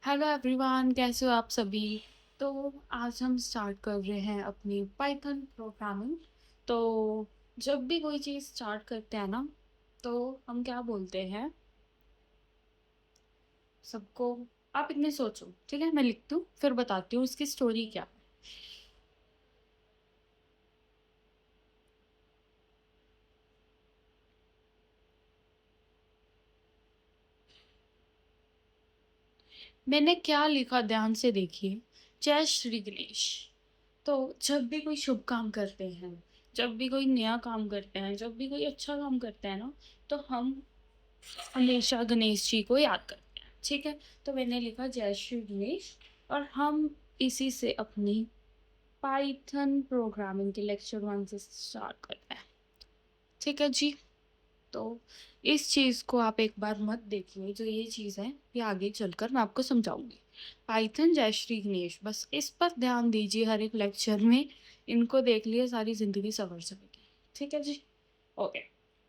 Hello everyone, कैसे हो आप सभी। तो आज हम स्टार्ट कर रहे हैं अपनी पाइथन प्रोग्रामिंग। तो जब भी कोई चीज़ स्टार्ट करते हैं ना, तो हम क्या बोलते हैं सबको। आप इतने सोचो, ठीक है, मैं लिखती हूँ फिर बताती हूँ इसकी स्टोरी क्या है। मैंने क्या लिखा ध्यान से देखिए। जय श्री गणेश। तो जब भी कोई शुभ काम करते हैं, जब भी कोई नया काम करते हैं, जब भी कोई अच्छा काम करते हैं ना, तो हम हमेशा गणेश जी को याद करते हैं, ठीक है। तो मैंने लिखा जय श्री गणेश। और हम इसी से अपनी पाइथन प्रोग्रामिंग के लेक्चर 1 से स्टार्ट करते हैं, ठीक है जी। तो इस चीज़ को आप एक बार मत देखिए, जो ये चीज़ है ये आगे चलकर मैं आपको समझाऊंगी। पाइथन जय श्री गणेश, बस इस पर ध्यान दीजिए हर एक लेक्चर में। इनको देख लिए सारी ज़िंदगी सवर जाएगी, ठीक है जी। ओके।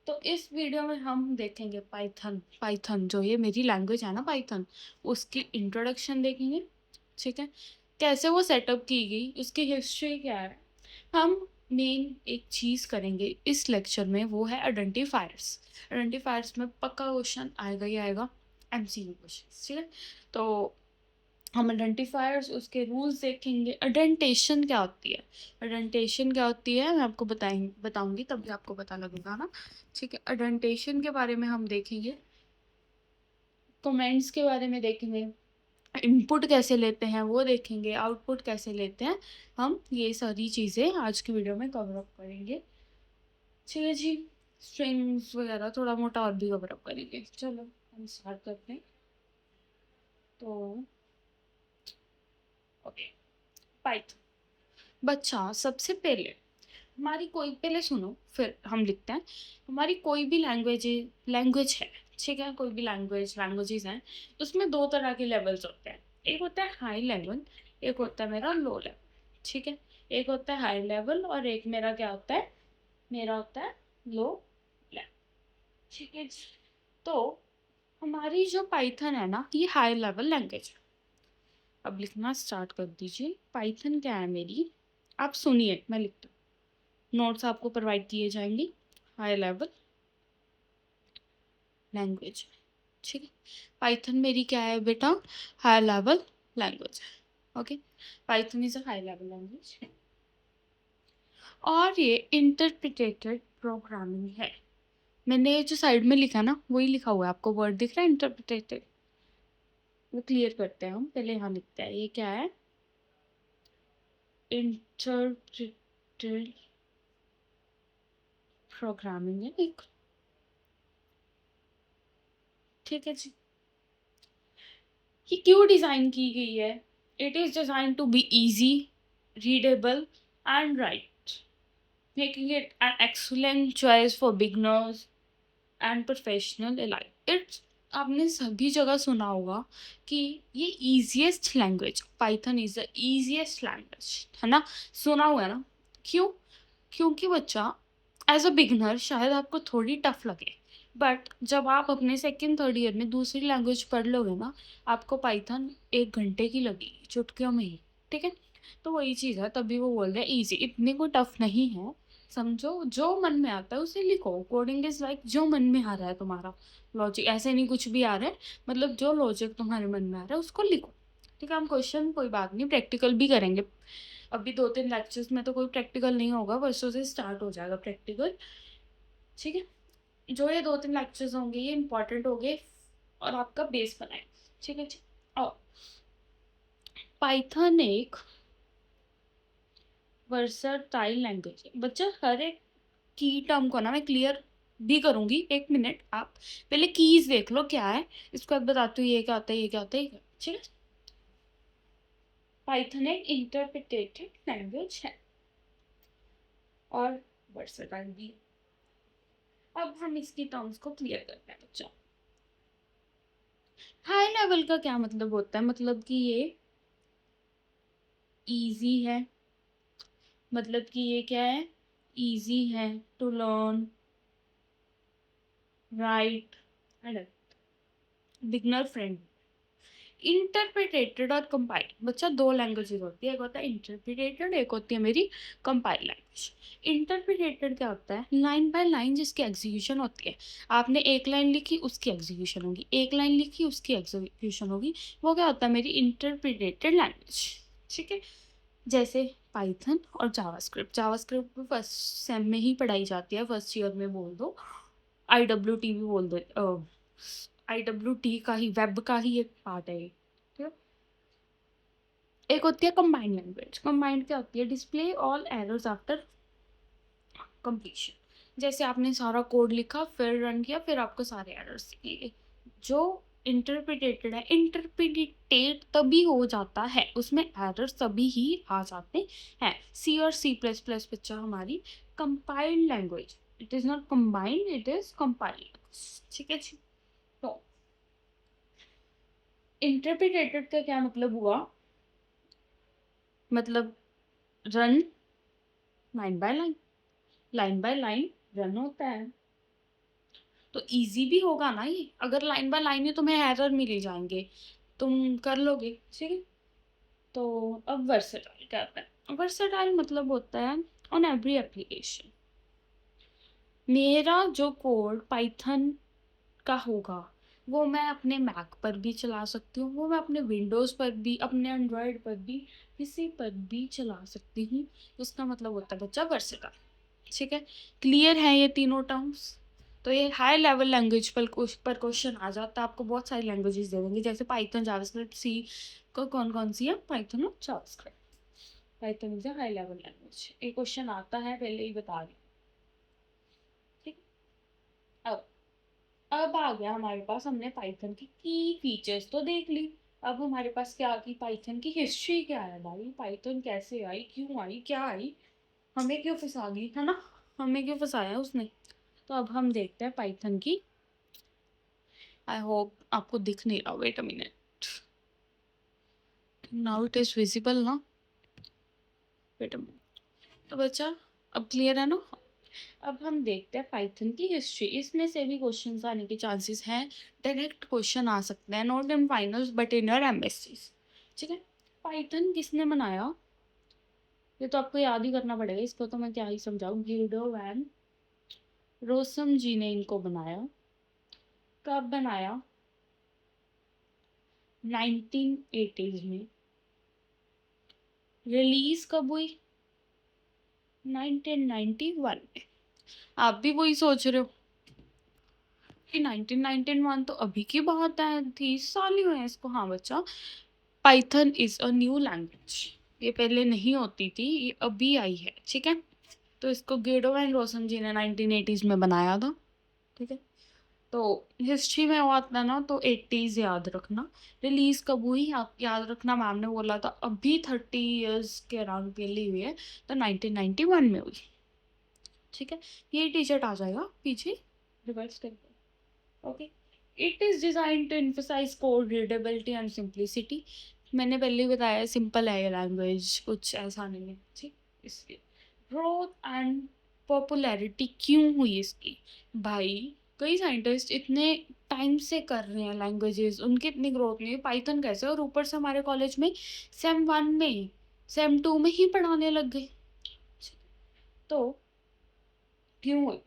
तो इस वीडियो में हम देखेंगे पाइथन। पाइथन जो ये मेरी लैंग्वेज है ना, पाइथन, उसकी इंट्रोडक्शन देखेंगे, ठीक है। कैसे वो सेटअप की गई, उसकी हिस्ट्री क्या है। हम मेन एक चीज़ करेंगे इस लेक्चर में, वो है आइडेंटिफायर्स। आइडेंटिफायर्स में पक्का क्वेश्चन आएगा ही आएगा, एमसीक्यू क्वेश्चन, ठीक है। तो हम आइडेंटिफायर्स, उसके रूल्स देखेंगे। आइडेंटेशन क्या होती है, आइडेंटेशन क्या होती है मैं आपको बताऊंगी, तभी आपको पता लगेगा ना, ठीक है। आइडेंटेशन के बारे में हम देखेंगे, कमेंट्स के बारे में देखेंगे, इनपुट कैसे लेते हैं वो देखेंगे, आउटपुट कैसे लेते हैं। हम ये सारी चीज़ें आज की वीडियो में कवर अप करेंगे, ठीक है जी। स्ट्रिंग्स वगैरह थोड़ा मोटा और भी कवर अप करेंगे। चलो हम स्टार्ट करते हैं। तो ओके, पाइथन। बच्चा सबसे पहले हमारी कोई, पहले सुनो फिर हम लिखते हैं। हमारी कोई भी लैंग्वेज है, ठीक है, कोई भी लैंग्वेजेस हैं, उसमें दो तरह के लेवल्स होते हैं। एक होता है हाई लेवल, एक होता है मेरा लो लेवल, ठीक है। एक होता है हाई लेवल और एक मेरा क्या होता है, मेरा होता है लो लेवल, ठीक है। तो हमारी जो पाइथन है ना, ये हाई लेवल लैंग्वेज है। अब लिखना स्टार्ट कर दीजिए। पाइथन क्या है मेरी, आप सुनिए, मैं लिखती हूँ, नोट्स आपको प्रोवाइड किए जाएंगे। हाई लेवल लैंग्वेज, ठीक है। पाइथन मेरी क्या है बेटा, हाई लेवल लैंग्वेज है, okay. Python is a high level language और ये इंटरप्रिटेटेड प्रोग्रामिंग है। मैंने जो साइड में लिखा ना, वही लिखा हुआ है, आपको वर्ड दिख रहा है इंटरप्रिटेटेड। वो क्लियर करते हैं हम, पहले यहाँ लिखते हैं ये क्या है, इंटरप्रिटेड प्रोग्रामिंग है एक, ठीक है जी। ये क्यों डिज़ाइन की गई है, it is design to be easy, readable and right, making it an excellent choice for beginners and professional alike. It's, आपने सभी जगह सुना होगा कि ये easiest language, Python is the easiest language, है ना, सुना हुआ है ना। क्यों, क्योंकि बच्चा एज अ बिगनर शायद आपको थोड़ी टफ लगे, बट जब आप अपने सेकेंड थर्ड ईयर में दूसरी लैंग्वेज पढ़ लोगे ना, आपको पाइथन 1 घंटे की लगेगी, चुटकियों में ही, ठीक है। तो वही चीज़ है, तभी वो बोल रहे हैं ईजी, इतनी कोई टफ नहीं है। समझो, जो मन में आता है उसे लिखो। कोडिंग इज लाइक जो मन में आ रहा है तुम्हारा लॉजिक, ऐसे नहीं कुछ भी आ रहा है, मतलब जो लॉजिक तुम्हारे मन में आ रहा है उसको लिखो, ठीक है। हम क्वेश्चन कोई बात नहीं, प्रैक्टिकल भी करेंगे। अभी 2-3 लेक्चर्स में तो कोई प्रैक्टिकल नहीं होगा, परसों से स्टार्ट हो जाएगा प्रैक्टिकल, ठीक है। जो ये 2-3 लेक्चर्स होंगे ये इंपॉर्टेंट होंगे और आपका बेस बनाएंगे, ठीक है जी। और पाइथन एक वर्सटाइल लैंग्वेज है बच्चा। हर एक की टर्म को ना मैं क्लियर भी करूंगी, 1 मिनट आप पहले कीज देख लो क्या है, इसको बाद बताती हूँ ये क्या होता है, ये क्या होता है, ये क्या होता है, ठीक है। पाइथन एक इंटरप्रिटेटेड लैंग्वेज है और वर्सटाइल भी। अब हम इसकी टर्म्स को क्लियर करते हैं बच्चा। हाई लेवल का क्या मतलब होता है, मतलब कि ये इजी है, मतलब कि ये क्या है, इजी है to learn, right and beginner friend. Interpreted और कंपाइल्ड, बच्चा दो लैंग्वेजेस होती है, एक होता है इंटरप्रिटेटेड, एक होती है मेरी कंपाइल्ड लैंग्वेज। इंटरप्रिटेटेड क्या होता है, लाइन बाय लाइन जिसकी एग्जीक्यूशन होती है। आपने एक लाइन लिखी उसकी एग्जीक्यूशन होगी, एक लाइन लिखी उसकी एग्जीक्यूशन होगी, वो क्या होता है मेरी इंटरप्रिटेटेड लैंग्वेज। ठीक है, जैसे पाइथन और जावास्क्रिप्ट। जावास्क्रिप्ट फर्स्ट सेम में ही पढ़ाई जाती है, फर्स्ट ईयर में बोल दो, IWT भी बोल दो, IWT का ही, वेब का ही एक पार्ट है ये। ठीक है, एक होती है कंबाइंड लैंग्वेज। कंबाइंड क्या होती है, display all errors after completion. जैसे आपने सारा कोड लिखा फिर रन किया फिर आपको सारे एरर्स दिखेंगे। जो इंटरप्रिटेटेड है, इंटरप्रिटेट तभी हो जाता है, उसमें एरर्स तभी ही आ जाते हैं। C और C++ बच्चा हमारी compiled language, it is not combined, it is compiled. ठीक है जी। तो इंटरप्रिटेटेड का क्या मतलब हुआ, मतलब run line by line, line by line run होता है, तो इजी भी होगा ना ये। अगर लाइन बाय लाइन ही तुम्हें एरर मिल जाएंगे तुम कर लोगे। ठीक है, तो अब वर्सेटाइल क्या होता है, वर्सेटाइल मतलब होता है ऑन एवरी एप्लीकेशन। मेरा जो कोड पाइथन का होगा वो मैं अपने मैक पर भी चला सकती हूँ, वो मैं अपने विंडोज़ पर भी, अपने एंड्रॉयड पर भी, किसी पर भी चला सकती हूँ। उसका मतलब होता है बच्चा वर्सेटाइल। ठीक है, क्लियर है ये तीनों टर्म्स। तो ये हाई लेवल लैंग्वेज पर क्वेश्चन आ जाता है, आपको बहुत सारी लैंग्वेजेस दे देंगे, जैसे पाइथन, जावास्क्रिप्ट, सी को कौन कौन सी है, पाइथन और JavaScript. Python is high level language, ये क्वेश्चन आता है, पहले ही बता रही हूँ। ठीक, अब अब आ गया हमारे पास, हमने पाइथन की फीचर्स तो देख ली। अब हमारे पास क्या आ गई, पाइथन की हिस्ट्री क्या है भाई, पाइथन कैसे आई, क्यों आई, क्या आई, हमें क्यों फंसा गई, है ना, हमें क्यों फंसाया उसने। तो अब हम देखते हैं पाइथन की। आई होप आपको दिख नहीं रहा, wait a minute, now it is visible ना, वेट अ मिनट। तो बच्चा अब क्लियर है ना। अब हम देखते हैं पाइथन की हिस्ट्री, इसमें से भी क्वेश्चंस आने के चांसेस हैं, डायरेक्ट क्वेश्चन आ सकते हैं, not in finals but in your MSc। ठीक है, पाइथन किसने बनाया, ये तो आपको याद ही करना पड़ेगा, इसको तो मैं क्या ही समझाऊं। गिल्डो वैन रोसम जी ने इनको बनाया। कब बनाया, 1980s में। रिलीज कब हुई, 1991 में। आप भी वही सोच रहे हो कि 1991 तो अभी की बात है, 30 साल ही हुए हैं इसको। हाँ बच्चा, Python is a new language, ये पहले नहीं होती थी, ये अभी आई है। ठीक है, तो इसको गेडो एंड रोसम जी ने 1980s में बनाया था। ठीक है, तो हिस्ट्री में हुआ था ना, तो 80s याद रखना। रिलीज कब हुई आप याद रखना, मैम ने बोला था अभी 30 years के अराउंड पहले हुई है, तो 1991 में हुई। ठीक है, ये टी शर्ट आ जाएगा पीछे, रिवर्स करके। Okay, it is design to emphasise code readability and simplicity. मैंने पहले ही बताया सिंपल है ये लैंग्वेज, कुछ ऐसा नहीं है। ठीक, इसलिए ग्रोथ एंड पॉपुलैरिटी क्यों हुई इसकी, भाई कई साइंटिस्ट इतने टाइम से कर रहे हैं लैंग्वेजेस, उनकी इतनी ग्रोथ नहीं है, पाइथन कैसे, और ऊपर से हमारे कॉलेज में सेम 1 में सेम 2 में ही पढ़ाने लग गए। तो क्यों हुई,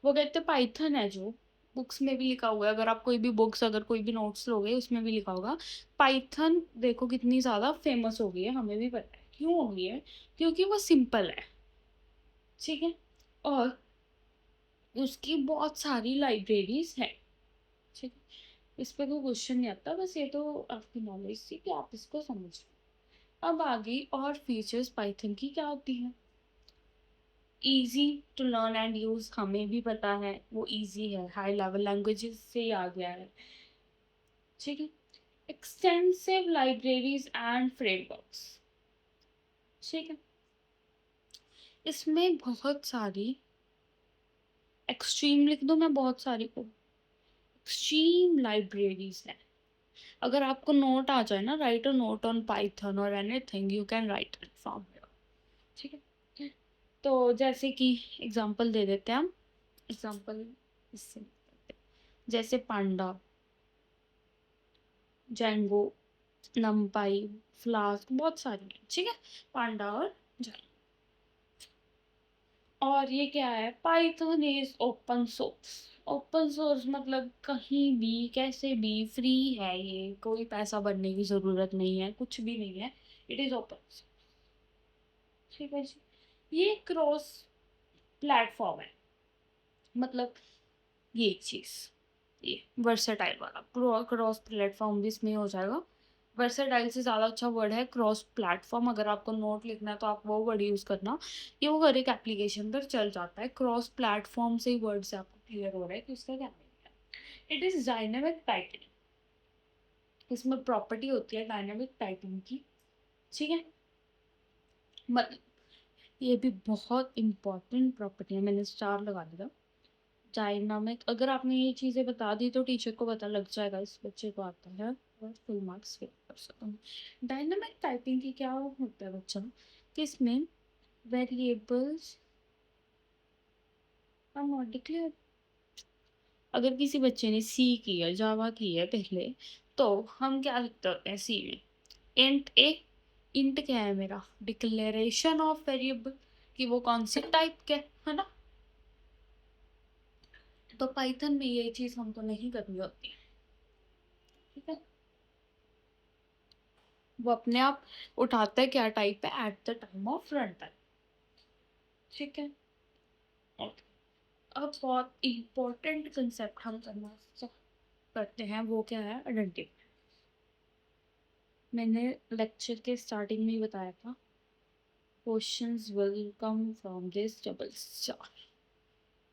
वो कहते पाइथन है, जो बुक्स में भी लिखा हुआ है, अगर आप कोई भी बुक्स, अगर कोई भी नोट्स लोगे उसमें भी लिखा होगा, पाइथन देखो कितनी ज़्यादा फेमस हो गई है, हमें भी पता है क्यों हो गई है, क्योंकि वो सिंपल है। ठीक है, और उसकी बहुत सारी लाइब्रेरीज हैं। ठीक है, इस पे कोई क्वेश्चन नहीं आता, बस ये तो आपकी नॉलेज थी कि आप इसको समझ। अब आगे और फीचर्स पाइथन की क्या होती हैं, easy to learn and use, हमें भी पता है वो इजी है, हाई लेवल लैंग्वेजेस से ही आ गया है। ठीक है, एक्सटेंसिव लाइब्रेरीज एंड फ्रेमवर्क्स। ठीक है, इसमें बहुत सारी, एक्सट्रीम लिख दो मैं, बहुत सारी को एक्सट्रीम लाइब्रेरीज हैं। अगर आपको नोट आ जाए ना, write a note on Python और anything you can write it from here. ठीक है, तो जैसे कि एग्जांपल दे देते हैं हम, एग्जांपल इससे जैसे पांडा, जेंगो, नमपाई, फ्लास्क, बहुत सारी हैं, ठीक है। पांडा और जावा। और ये क्या है, Python is open source. Open source मतलब कहीं भी कैसे भी फ्री है, ये कोई पैसा भरने की जरूरत नहीं है, कुछ भी नहीं है। इट इज ओपन, ठीक है जी। ये क्रॉस प्लेटफॉर्म है, मतलब ये चीज, ये वर्सेटाइल वाला क्रॉस प्लेटफॉर्म भी इसमें हो जाएगा। वर्सेटाइल से ज़्यादा अच्छा वर्ड है क्रॉस प्लेटफॉर्म। अगर आपको नोट लिखना है तो आप वो वर्ड यूज़ करना। ये वो हर एक एप्लीकेशन पर चल जाता है। क्रॉस प्लेटफॉर्म से ही वर्ड से आपको क्लियर हो रहा है कि उसका क्या मीनिंग है। It is dynamic typing. इसमें प्रॉपर्टी होती है डायनेमिक टाइपिंग की, ठीक है। मतलब ये भी बहुत इंपॉर्टेंट प्रॉपर्टी है, मैंने स्टार लगा दिया। डायनामिक, अगर आपने ये चीज़ें बता दी तो टीचर को पता लग जाएगा इस बच्चे को आता है, और फुल मार्क्स फिल कर सकता हूँ। डायनामिक टाइपिंग की क्या होता है बच्चा, कि इसमें वेरिएबल्स आर नॉट डिक्लेयर। अगर किसी बच्चे ने सी की है, जावा की है पहले, तो हम क्या लिखते होते हैं सी में, इंट ए। इंट क्या है मेरा, डिक्लेरेशन ऑफ वेरिएबल, कि वो कौन सी टाइप के है ना। तो पाइथन में ये चीज़ हमको नहीं करनी होती, ठीक है। वो अपने आप उठाता है क्या टाइप है at the time of run time, ठीक है। ओके। अब बहुत इम्पोर्टेंट कंसेप्ट हम करते हैं, वो क्या है, आइडेंटिफाई। मैंने लेक्चर के स्टार्टिंग में ही बताया था, questions will come from this double star,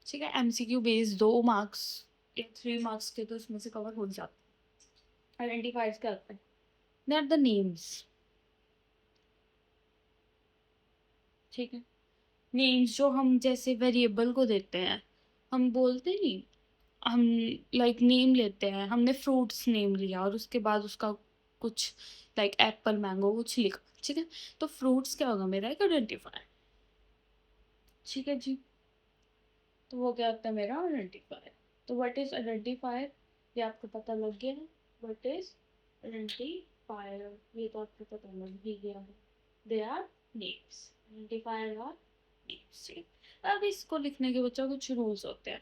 ठीक है। एमसीक्यू बेस्ड 2 मार्क्स या 3 मार्क्स के तो उसमें से कवर हो जाते हैं। आइडेंटिफाइज क्या होता है, दे आर द नेम्स, ठीक है। नेम्स जो हम जैसे वेरिएबल को देते हैं, हम बोलते नहीं, हम लाइक नेम लेते हैं, हमने फ्रूट्स नेम लिया और उसके बाद उसका कुछ लाइक एप्पल मैंगो कुछ लिखा, ठीक है। तो फ्रूट्स क्या होगा मेरा, एक आइडेंटिफायर, ठीक है जी। तो वो क्या होता है मेरा आइडेंटिफायर। तो व्हाट इज आइडेंटिफायर, ये आपको पता लग गया है। व्हाट इज आइडेंटिफायर, ये तो आपको पता लग ही गया है। They are names, identifier are names, ठीक है। अब इसको लिखने के बच्चों कुछ रूल्स होते हैं।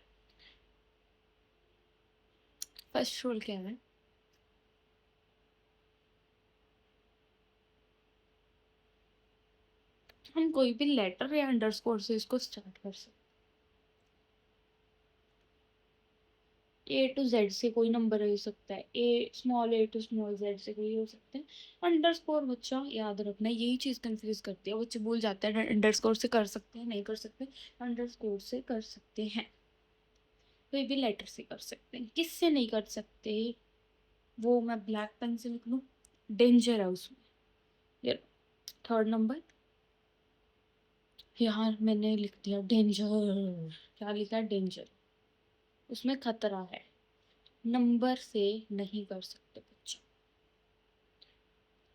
फर्स्ट रूल क्या है, हम कोई भी लेटर या अंडरस्कोर से इसको स्टार्ट कर सकते हैं। ए टू जेड से कोई नंबर हो सकता है, ए टू स्मॉल जेड से कोई हो सकते हैं। अंडरस्कोर बच्चा याद रखना, यही चीज़ कंफ्यूज करती है, बच्चे भूल जाते हैं अंडरस्कोर से कर सकते हैं, नहीं कर सकते। अंडरस्कोर से कर सकते हैं, कोई भी लेटर से कर सकते हैं। किससे नहीं कर सकते, वो मैं ब्लैक पेन से लिख लूँ, डेंजर है उसमें। ये थर्ड नंबर, यहाँ मैंने लिख दिया डेंजर, क्या लिखा है, डेंजर, उसमें खतरा है। नंबर से नहीं कर सकते बच्चों,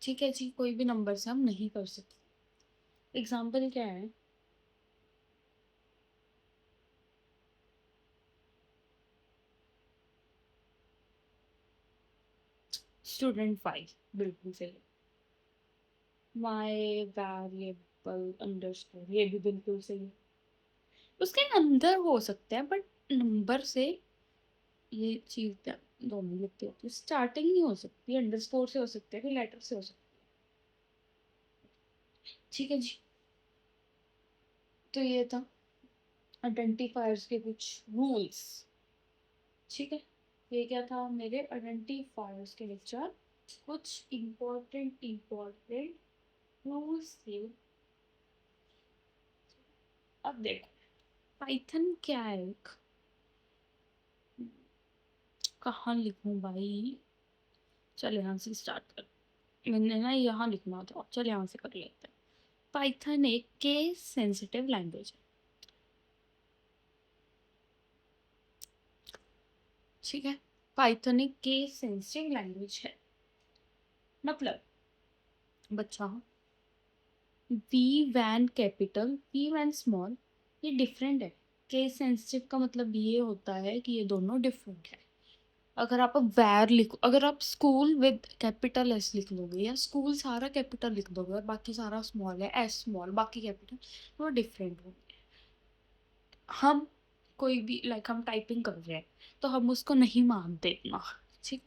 ठीक है जी, कोई भी नंबर से हम नहीं कर सकते। एग्जाम्पल क्या है, स्टूडेंट 5, बिल्कुल सही। माई वेरिएबल अंडरस्कोर, ये भी बिल्कुल सही है। उसके अंदर हो सकता है बट नंबर से ये चीज दोनों लिखते होती है, स्टार्टिंग नहीं हो सकती, अंडरस्कोर से हो सकती है, फिर लेटर से हो सकती है, ठीक है जी। तो ये था आइडेंटिफायर्स के कुछ रूल्स, ठीक है। ये क्या था मेरे आइडेंटिफायर्स के लेक्चर, कुछ इम्पोर्टेंट रूल्स थे। अब देखो, पाइथन क्या है, एक कहाँ लिखूं भाई, चल यहाँ से स्टार्ट कर। मैंने ना यहाँ लिखना था, चल यहाँ से कर लेते हैं। पाइथन एक केस सेंसिटिव लैंग्वेज है, ठीक है। पाइथन एक केस सेंसिटिव लैंग्वेज है, मतलब बच्चा, V one capital V one small, ये डिफरेंट है। केस सेंसिटिव का मतलब ये होता है कि ये दोनों डिफरेंट है। अगर आप वेर लिखो, अगर आप स्कूल विद कैपिटल एस लिख लोगे या स्कूल सारा कैपिटल लिख दोगे और बाकी सारा स्मॉल है, एस स्मॉल बाकी कैपिटल, तो वो डिफरेंट हो। हम कोई भी लाइक हम टाइपिंग कर रहे हैं तो हम उसको नहीं मानते इतना, ठीक।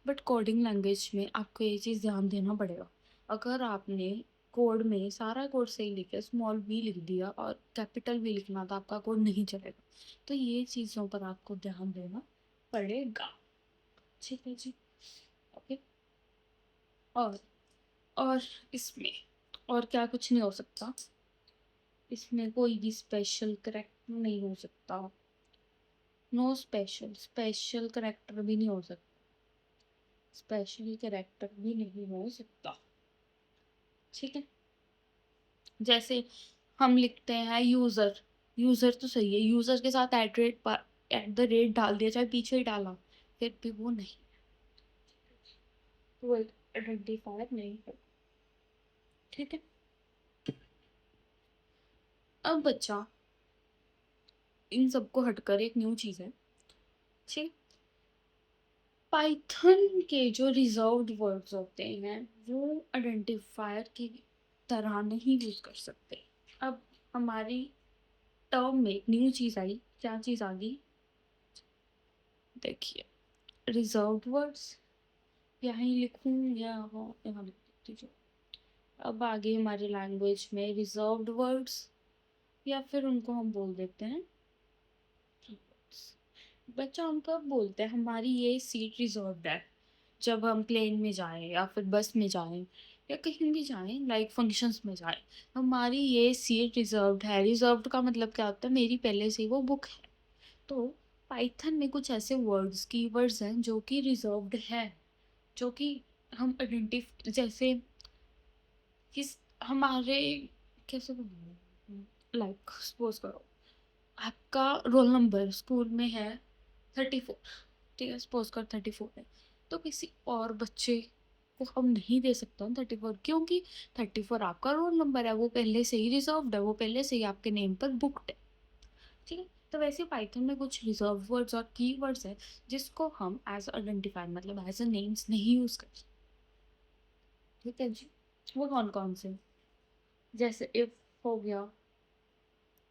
बट कोडिंग लैंग्वेज में आपको ये चीज़ ध्यान देना पड़ेगा। अगर आपने कोड में सारा कोड सही लिखा, स्मॉल भी लिख दिया और कैपिटल भी लिखना था, आपका कोड नहीं चलेगा। तो ये चीज़ों पर आपको ध्यान देना पड़ेगा, ठीक है जी। ओके। और और इसमें और क्या कुछ नहीं हो सकता, इसमें कोई भी स्पेशल करेक्टर नहीं हो सकता। नो स्पेशल, स्पेशल करेक्टर भी नहीं हो सकता, स्पेशल करेक्टर भी नहीं हो सकता, ठीक है। जैसे हम लिखते हैं यूज़र, यूज़र तो सही है, यूज़र के साथ @@ डाल दिया, चाहे पीछे ही डाला, फिर भी वो नहीं, तो वो आइडेंटिफायर नहीं है, ठीक है। अब बच्चा इन सबको हटकर एक न्यू चीज़ है, ठीक। पाइथन के जो रिजर्व्ड वर्ड्स होते हैं वो आइडेंटिफायर की तरह नहीं यूज कर सकते। अब हमारी टर्म में एक न्यू चीज आई, क्या चीज आ गई, देखिए, रिजर्व्ड वर्ड्स, यहीं लिखूं या यहाँ लिख देती हूँ। अब आगे हमारी लैंग्वेज में रिजर्व्ड वर्ड्स या फिर उनको हम बोल देते हैं keywords। बच्चा हम कब बोलते हैं हमारी ये सीट रिजर्व्ड है, जब हम प्लेन में जाएं या फिर बस में जाएं या कहीं भी जाएं, लाइक फंक्शंस में जाएं, हमारी ये सीट रिजर्व्ड है। रिजर्व्ड का मतलब क्या होता है, मेरी पहले से ही वो बुक है। तो पाइथन में कुछ ऐसे वर्ड्स कीवर्ड्स हैं जो कि रिजर्व्ड है, जो कि हम आइडेंटिफ जैसे किस हमारे कैसे लाइक सपोज करो आपका रोल नंबर स्कूल में है 34, ठीक है, सपोज कर 34 है, तो किसी और बच्चे को हम नहीं दे सकते हैं 34, क्योंकि 34 आपका रोल नंबर है, वो पहले से ही रिजर्व्ड है, वो पहले से ही आपके नेम पर बुक्ड है, ठीक है। तो वैसे पाइथन में कुछ रिजर्व वर्ड्स और की वर्ड्स है जिसको हम एज आइडेंटिफायर मतलब एज अ नेम्स नहीं यूज कर सकते, ठीक है जी। वो कौन कौन से, जैसे इफ हो गया,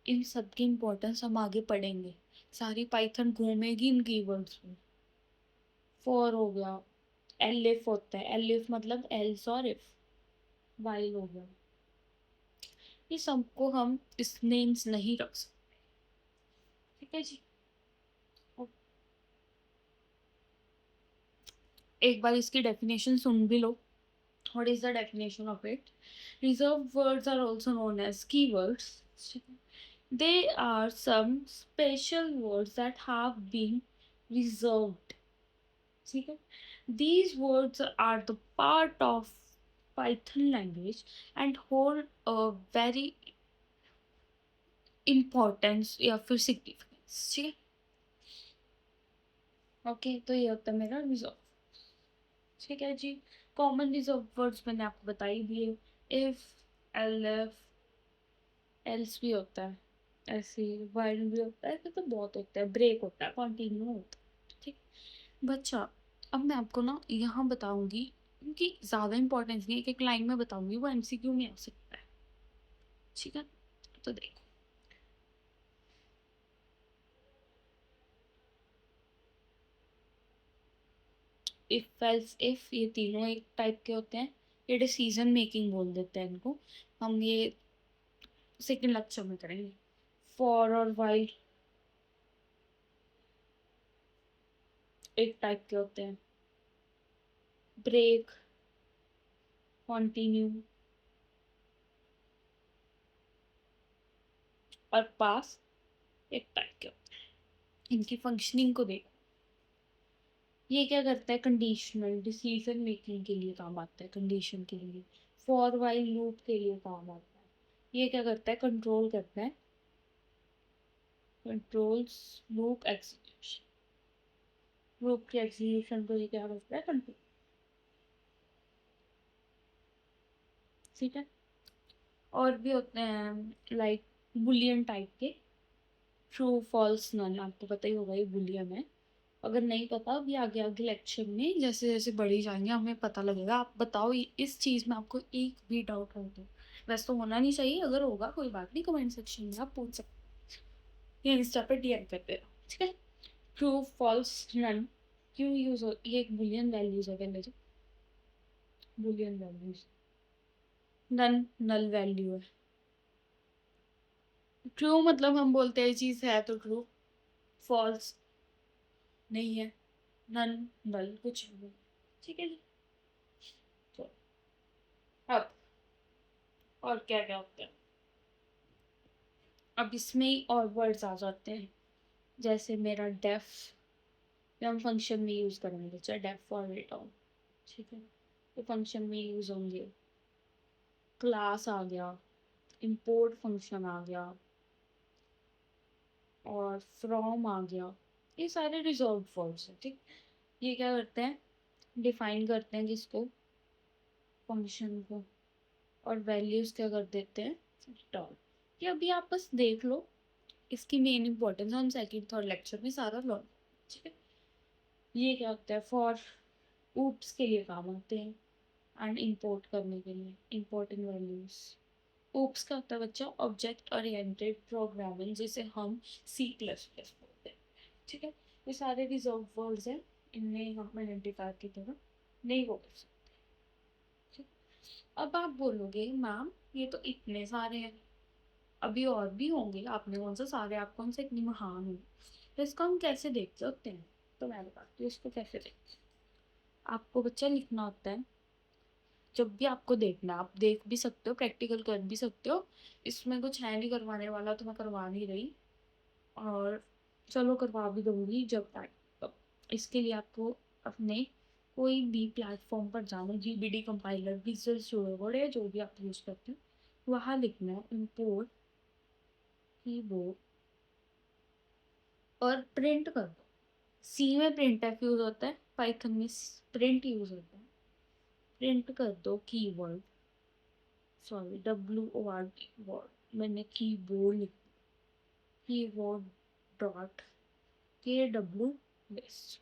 इन सब की इम्पोर्टेंस हम आगे पढ़ेंगे, सारी पाइथन घूमेगी इन कीवर्ड्स पे। फॉर हो गया, एलिफ होता है, एलिफ मतलब एल्स और इफ, वाइल हो गया, ये सबको हम इस नेम्स नहीं रख सकते, ठीक है जी। एक बार इसकी डेफिनेशन सुन भी लो। What is the definition of it, reserved words are also known as keywords, they are some special words that have been reserved, ठीक है। these words are the part of Python language and hold a very importance या फिर significance, ठीक है। Okay, तो ये होता है मेरा रिजर्व, ठीक है जी। कॉमन रिजर्व वर्ड्स मैंने आपको बता ही दिए, इफ, एल्फ, एल्स भी होता है, ऐसे वाइल भी होता है, तो बहुत होता है, ब्रेक होता है, कंटिन्यू होता है, ठीक। बच्चा अब मैं आपको ना यहाँ बताऊंगी, क्योंकि ज़्यादा इंपॉर्टेंस नहीं है, एक लाइन में बताऊंगी, वो एमसीक्यू में आ सकता है, ठीक है। तो देखो, इफ एल्स इफ, ये तीनों एक टाइप के होते हैं, ये डिसीजन मेकिंग बोल देते हैं इनको, हम ये सेकंड लेक्चर में करेंगे। फॉर और वाइल एक टाइप के होते हैं, ब्रेक, कॉन्टिन्यू और पास एक टाइप के होते हैं। इनकी फंक्शनिंग को देखो, ये क्या करता है, कंडीशनल डिसीजन मेकिंग के लिए काम आता है, कंडीशन के लिए। फॉर वाइल लूप के लिए काम आता है। ये क्या करता है, कंट्रोल करता है, कंट्रोल्स लूप एग्जीक्यूशन, लूप के एग्जीक्यूशन को ये क्या करता है, कंट्रोल, ठीक है। और भी होते हैं लाइक बुलियन टाइप के, ट्रू फॉल्स नन, आपको पता ही होगा ये बुलियन है। अगर नहीं पता अभी आगे आगे लेक्चर में जैसे जैसे बढ़ी जाएंगे हमें पता लगेगा। आप बताओ इस चीज़ में आपको एक भी डाउट हो तो। वैसे तो होना नहीं चाहिए, अगर होगा कोई बात नहीं, कमेंट सेक्शन में आप पूछ सकते हैं या इंस्टा पे डीएम कर देना, ठीक है। ट्रू फॉल्स नन क्यों यूज हो, ये एक बुलियन वैल्यूज है, पहले जो boolean values, none null value है। ट्रू मतलब हम बोलते हैं ये चीज़ है तो ट्रू, फॉल्स नहीं है, नन नल कुछ नहीं, ठीक है जी। तो अब और क्या क्या होता है, अब इसमें ही और वर्ड्स आ जाते हैं, जैसे मेरा डेफ, ये हम फंक्शन में यूज़ करेंगे बच्चा, डेफ फॉर रिटर्न, ठीक है। ये फंक्शन में यूज़ होंगे, क्लास आ गया, इंपोर्ट फंक्शन आ गया, और फ्रॉम आ गया, ये सारे रिजर्व फॉर्म्स हैं, ठीक। ये क्या करते हैं, डिफाइन करते हैं किसको, फंक्शन को, और वैल्यूज क्या कर देते हैं, रिटर्न। ये अभी आप बस देख लो, इसकी मेन इंपॉर्टेंस हम सेकंड थर्ड लेक्चर में सारा लर्न, ठीक है। ये क्या होता है, फॉर ऊप्स के लिए काम आते हैं, एंड इंपोर्ट करने के लिए, इंपोर्टिंग वैल्यूज। ऊप्स का होता है बच्चा ऑब्जेक्ट ओरिएंटेड प्रोग्रामिंग, जिसे हम सी प्लस प्लस बोलते हैं, ठीक है। ये सारे रिजर्व वर्ड्स हैं, इनमें हम आइडेंटिफाई की तरह नहीं वो कर सकते, ठीक। अब आप बोलोगे मैम ये तो इतने सारे हैं, अभी और भी होंगे, आपने कौन सा सारे, आप कौन से इतनी महान हो, तो इसको हम कैसे देख सकते हैं। तो मैं बताती हूँ इसको कैसे देखते हैं। आपको बच्चा लिखना होता है, जब भी आपको देखना आप देख भी सकते हो, प्रैक्टिकल कर भी सकते हो, इसमें कुछ है नहीं करवाने वाला, तो मैं करवा नहीं रही, और चलो करवा भी दूंगी जब टाइम, तब। इसके लिए आपको अपने कोई भी प्लेटफॉर्म पर जाना, GBD compiler, visual studio code या जो भी आप यूज़ करते हो, वहाँ लिखना है इंपोर्ट कीबोर्ड, और प्रिंट कर दो। सी में प्रिंट एफ यूज़ होता है, पाइथन में प्रिंट यूज़ होता है। प्रिंट कर दो कीवर्ड, सॉरी WORD वर्ड, मैंने कीबोर्ड लिख, keyword dot KW list,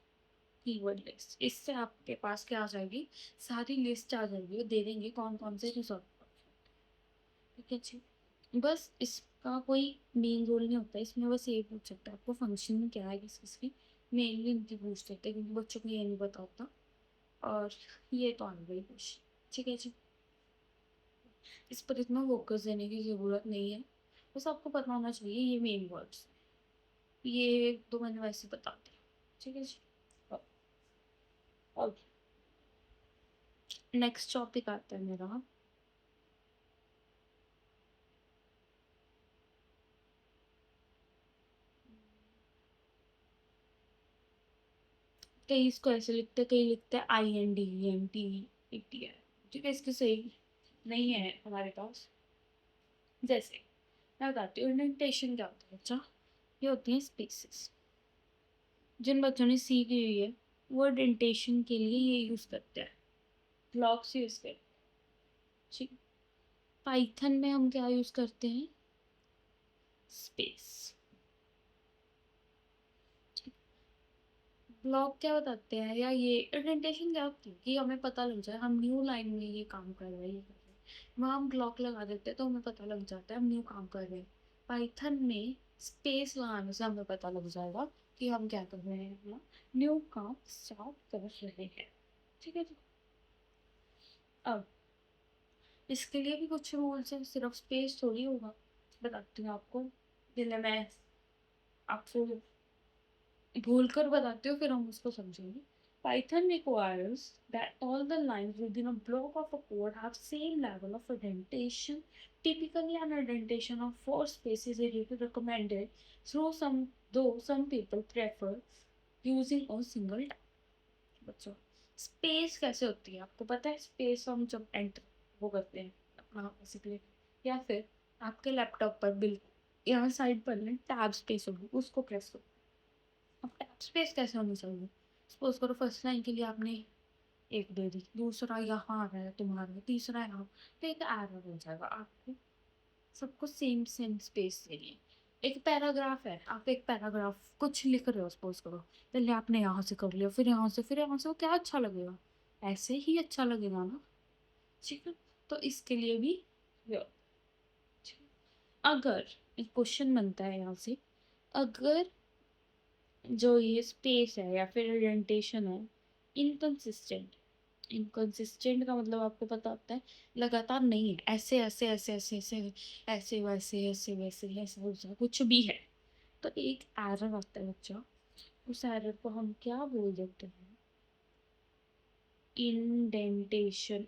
keyword list. इससे आपके पास क्या आ जाएगी, सारी लिस्ट आ जाएगी, वो दे देंगे कौन कौन से रिजॉर्ट, ठीक है जी। बस इसका कोई मेन रोल नहीं होता, इसमें बस ये पूछ सकता है आपको फंक्शन क्या है किस किसकी, मेनली इनकी पूछ लेते हैं क्योंकि बच्चों को ये नहीं पता होता, और ये तो आ गई क्वेश्चन, ठीक है जी। इस पर इतना फोकस देने की ज़रूरत नहीं है, बस आपको पता होना चाहिए ये मेन वर्ड्स, ये तो मैंने वैसे बता दिया, ठीक है जी। अब नेक्स्ट टॉपिक आता है मेरा, कई इसको ऐसे लिखते हैं, कई लिखते हैं INDENT, ठीक है, इसके सही नहीं है हमारे पास। जैसे मैं बताती हूँ इंडेंटेशन क्या होता है बच्चा, ये होती हैं स्पेसेस, जिन बच्चों ने सीखी हुई है वो इंडेंटेशन के लिए ये यूज़ करते हैं, ब्लॉक्स यूज़ करते हैं, ठीक। पाइथन में हम क्या यूज़ करते हैं, स्पेस। ब्लॉक क्या बताते हैं, या ये इंडेंटेशन क्या होती है कि हमें पता लग जाए हम न्यू लाइन में ये काम कर रहे हैं, ये कर रहे हैं, वहाँ हम ब्लॉक लगा देते हैं तो हमें पता लग जाता है हम न्यू काम कर रहे हैं। पाइथन में स्पेस लगाने से हमें पता लग जाएगा कि हम क्या कर रहे हैं, अपना न्यू काम स्टार्ट कर रहे हैं, ठीक है जी। अब इसके लिए भी कुछ रूल्स हैं, सिर्फ स्पेस थोड़ी होगा, बताती हूँ आपको, पहले मैं आपको भूल कर बताती हूँ फिर हम उसको समझेंगे। Python requires that all the lines within a block of a code have same level of indentation. Typically, an indentation of 4 spaces is recommended, through some though some people prefer using a single tab. बच्चों space कैसे होती है आपको पता है, space हम जब enter वो करते हैं अपना बेसिकली, या फिर आपके लैपटॉप पर बिल्कुल यहाँ साइड पर ना टैब स्पेस होगी, उसको प्रेस करो। अब टैब स्पेस कैसे होनी चाहिए, सपोज करो फर्स्ट लाइन के लिए आपने एक दे दी, दूसरा यहाँ आ रहा है तुम्हारा, तीसरा यहाँ, तो एक एरर हो जाएगा, आपको सबको सेम सेम स्पेस देनी है। एक पैराग्राफ है, आप एक पैराग्राफ कुछ लिख रहे हो, सपोज करो, पहले आपने यहाँ से कर लिया, फिर यहाँ से, फिर यहाँ से, वो क्या अच्छा लगेगा? ऐसे ही अच्छा लगेगा ना। ठीक है, तो इसके लिए भी ये होता है, ठीक है? अगर एक क्वेश्चन बनता है यहाँ से, अगर जो ये स्पेस है या फिर ओरिएंटेशन है इनकंसिस्टेंट, इनकंसिस्टेंट का मतलब आपको पता होता है लगातार नहीं है, ऐसे ऐसे ऐसे ऐसे ऐसे ऐसे वैसे ऐसे वैसे ऐसा वैसा कुछ भी है, तो एक एरर आता है बच्चा। उस एरर को हम क्या बोल देते हैं? इंडेंटेशन।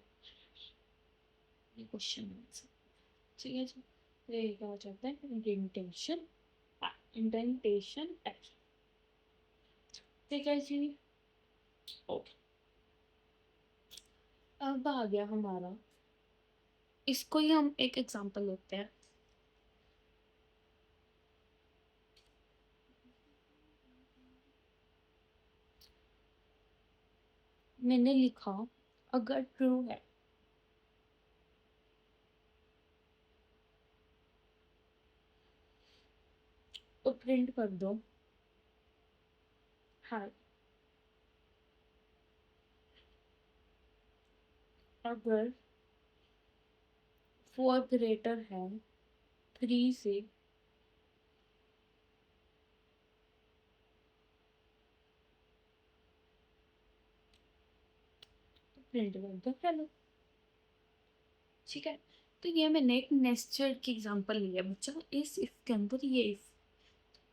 ये क्वेश्चन आंसर, ठीक है जी। तो ये क्या हो जाता है? इंडेंटेशन, इंडेंटेशन एरर, ठीक है जी। ओके, अब आ गया हमारा, इसको ही हम एक एग्जांपल लेते हैं। मैंने लिखा अगर ट्रू है, तो प्रिंट कर दो हाँ। अगर 4 ग्रेटर है 3 से, तो प्रिंट कर दो हेलो, ठीक है। तो ये मैंने एक नेस्टेड की एग्जांपल लिया बच्चा, इस इफ के अंदर ये इफ,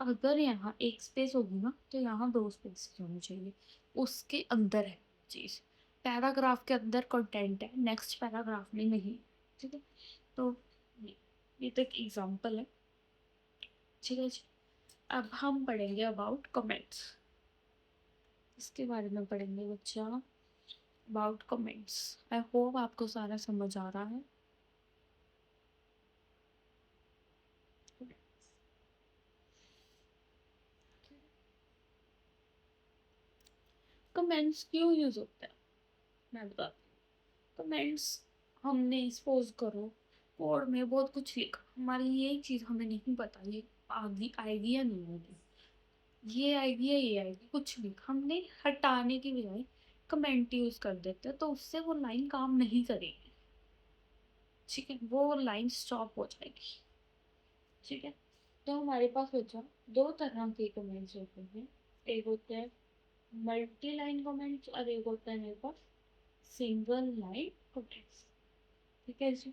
अगर यहाँ एक स्पेस होगी ना, तो यहाँ 2 स्पेस होनी चाहिए, उसके अंदर है चीज़, पैराग्राफ के अंदर कंटेंट है, नेक्स्ट पैराग्राफ में नहीं, ठीक है। तो ये तो एक एग्जांपल है, ठीक है जी। अब हम पढ़ेंगे अबाउट कमेंट्स, इसके बारे में पढ़ेंगे बच्चा, अबाउट कमेंट्स। आई होप आपको सारा समझ आ रहा है। कमेंट्स क्यों यूज होते हैं, मैं बताती हूँ। कमेंट्स, हमने सपोज करो कोड में बहुत कुछ लिखा, हमारी ये चीज़ हमें नहीं पता ये आगे आएगी या नहीं आएगी, ये आएगी या ये आएगी, कुछ भी हमने हटाने की बजाय कमेंट यूज कर देते हैं, तो उससे वो लाइन काम नहीं करेगी, ठीक है, वो लाइन स्टॉप हो जाएगी, ठीक है। तो हमारे पास बचा 2 तरह के कमेंट्स होते हैं, एक होता है मल्टी लाइन कमेंट्स और एक होता है मेरे पास सिंगल लाइन कमेंट्स, ठीक है जी।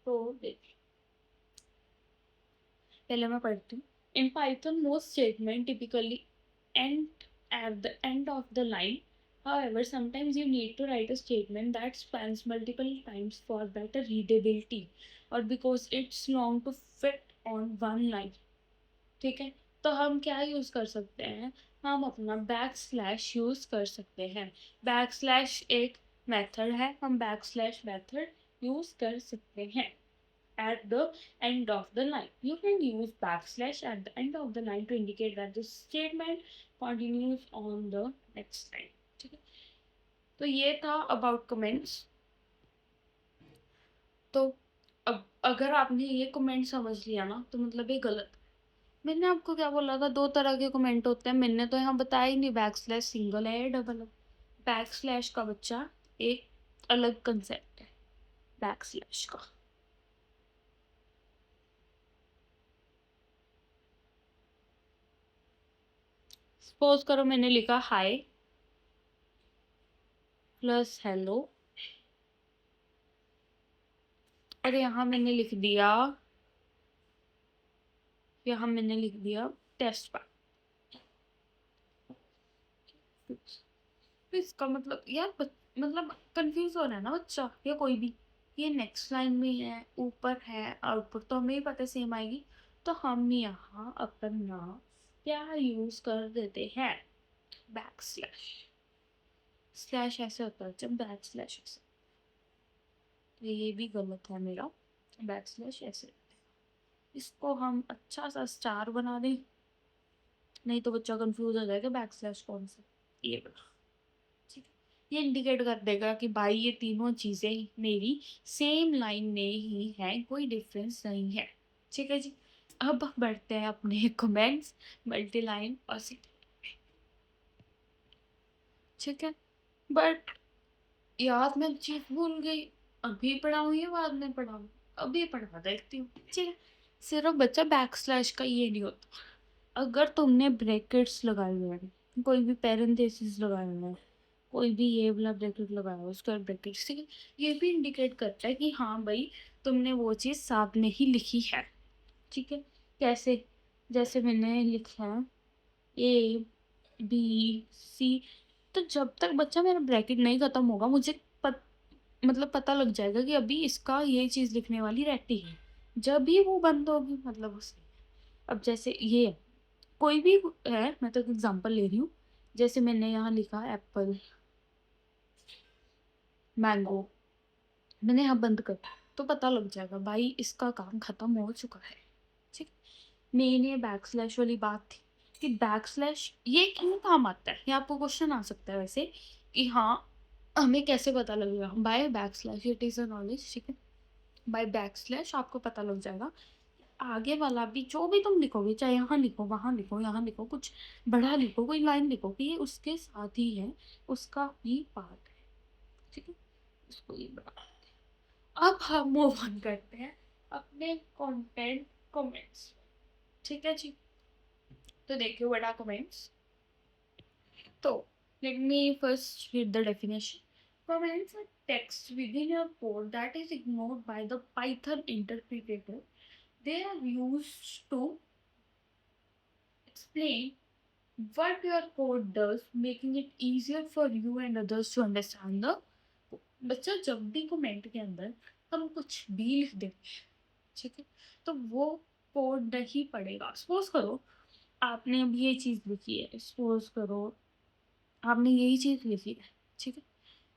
तो देखिए, पहले मैं पढ़ती हूँ। In Python most statement typically end at the end of the line. However, sometimes you need to write a statement that spans multiple times for better readability or because it's long to fit on one line, ठीक है। तो हम क्या use कर सकते हैं? हम अपना बैक स्लैश यूज कर सकते हैं, बैक स्लैश एक मेथड है, हम बैक स्लैश मेथड यूज कर सकते हैं at the end of the line. You can use backslash at the end of the line to indicate that the statement continues on the next line, ठीक है। तो ये था about comments। तो अब अगर आपने ये कमेंट समझ लिया ना, तो मतलब ये गलत है। मैंने आपको क्या बोला था, 2 तरह के कमेंट होते हैं, मैंने तो यहाँ बताया ही नहीं बैक स्लैश सिंगल है या डबल है। बैक स्लैश का बच्चा एक अलग कंसेप्ट है बैक स्लैश का। सपोज करो मैंने लिखा हाय प्लस हेलो, और यहाँ मैंने लिख दिया टेस्ट पार्ट। तो इसका मतलब यार मतलब कंफ्यूज हो रहा है ना बच्चा, या कोई भी, ये नेक्स्ट लाइन में है, ऊपर है, आउटपुट तो हमें ही पता सेम आएगी, तो हम यहाँ अपना क्या यूज कर देते हैं? Back slash. स्लैश ऐसे होता है जब बैक स्लैश ऐसे, तो ये भी गलत है मेरा, बैक स्लैश ऐसे, इसको हम अच्छा सा स्टार बना दें, नहीं तो बच्चा कंफ्यूज हो जाएगा बैक स्लैश कौन सा, ये बना, ठीक है। ये इंडिकेट कर देगा कि भाई ये तीनों चीज़ें मेरी सेम लाइन में ही हैं, कोई डिफरेंस नहीं है, ठीक है जी। अब बढ़ते हैं अपने कमेंट्स, मल्टीलाइन और ठीक है। बट यार मैं चीज भूल गई, अभी पढ़ाऊँ या बाद में पढ़ाऊँ? अभी पढ़ा देखती हूँ, ठीक है। सिर्फ बच्चा बैक स्लैश का ये नहीं होता, अगर तुमने ब्रैकेट्स लगाए हुए हैं, कोई भी पैरेंथेसिस लगाया हुआ है, कोई भी ये वाला ब्रैकेट लगाया हुआ है, स्क्वायर ब्रैकेट, ठीक है, ये भी इंडिकेट करता है कि हाँ भाई तुमने वो चीज़ साथ में ही लिखी है, ठीक है। कैसे? जैसे मैंने लिखा है ए बी सी, तो जब तक बच्चा मेरा ब्रैकेट नहीं खत्म होगा मुझे मतलब पता लग जाएगा कि अभी इसका ये चीज़ लिखने वाली रहती है। जब भी वो बंद होगी मतलब उसे, अब जैसे ये है, कोई भी है, मैं तो एग्जांपल ले रही हूँ, जैसे मैंने यहाँ लिखा एप्पल, मैंगो, मैंने यहाँ बंद कर, तो पता लग जाएगा भाई इसका काम खत्म हो चुका है, ठीक। मेन ये बैक स्लैश वाली बात थी कि बैक स्लैश ये क्यों काम आता है, ये आपको क्वेश्चन आ सकता है वैसे कि हाँ हमें कैसे पता लगेगा। Buy back slash it is a knowledge, ठीक है। बाय बैक स्लैश आपको पता लग जाएगा आगे वाला भी जो भी तुम लिखोगे, चाहे यहाँ लिखो, वहां लिखो, यहाँ लिखो, कुछ बड़ा लिखो, कोई लाइन लिखो कि ये उसके साथ ही है, उसका ही पार्ट है, ठीक है, उसको ये बड़ा। अब हम मूव ऑन करते हैं अपने कंटेंट कमेंट्स, ठीक है जी। तो देखिए व्हाट आर कमेंट्स। तो let me first read the definition. Comments are text within your code that is ignored by the Python interpreter. They are used to explain what your code does, making it easier for you and others to understand the code. बच्चा जब भी comment के अंदर हम कुछ भी लिख देते हैं, ठीक है, तो वो कोड नहीं पड़ेगा। सपोज करो आपने अब ये चीज लिखी है, सपोज करो आपने यही चीज लिखी है, ठीक है,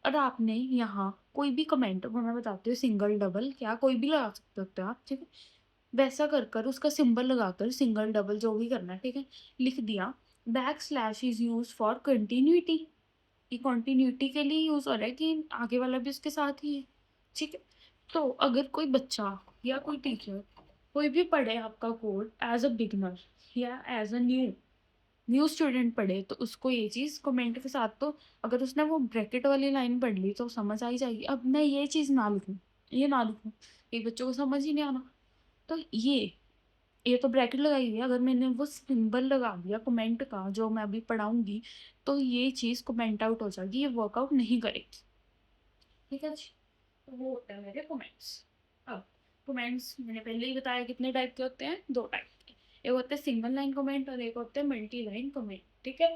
और आपने यहाँ कोई भी कमेंट, वो मैं बताती हूँ, सिंगल डबल क्या कोई भी लगा सकते हो आप, ठीक है, वैसा कर कर उसका सिंबल लगाकर सिंगल डबल जो भी करना है, ठीक है, लिख दिया। Back slash is use for continuity, ये कंटिन्यूटी के लिए यूज हो रहा है कि आगे वाला भी उसके साथ ही है, ठीक है। तो अगर कोई बच्चा या कोई टीचर कोई भी पढ़े आपका कोड एज अ बिगनर या एज अ न्यू स्टूडेंट पढ़े, तो उसको ये चीज़ कमेंट के साथ, तो अगर उसने वो ब्रैकेट वाली लाइन पढ़ ली तो समझ आ ही जाएगी। अब मैं ये चीज़ ना लिखूँ, ये ना लिखूँ, एक बच्चों को समझ ही नहीं आना। तो ये तो ब्रैकेट लगाई हुई है, अगर मैंने वो सिंबल लगा दिया कमेंट का जो मैं अभी पढ़ाऊंगी, तो ये चीज़ कमेंट आउट हो जाएगी, ये वर्कआउट नहीं करेगी, ठीक है जी। तो वो होता है मेरे कमेंट्स। अब कमेंट्स मैंने पहले ही बताया कितने टाइप के होते हैं, दो टाइप के, एक होते हैं सिंगल लाइन कमेंट और एक होते हैं मल्टी लाइन कमेंट, ठीक है।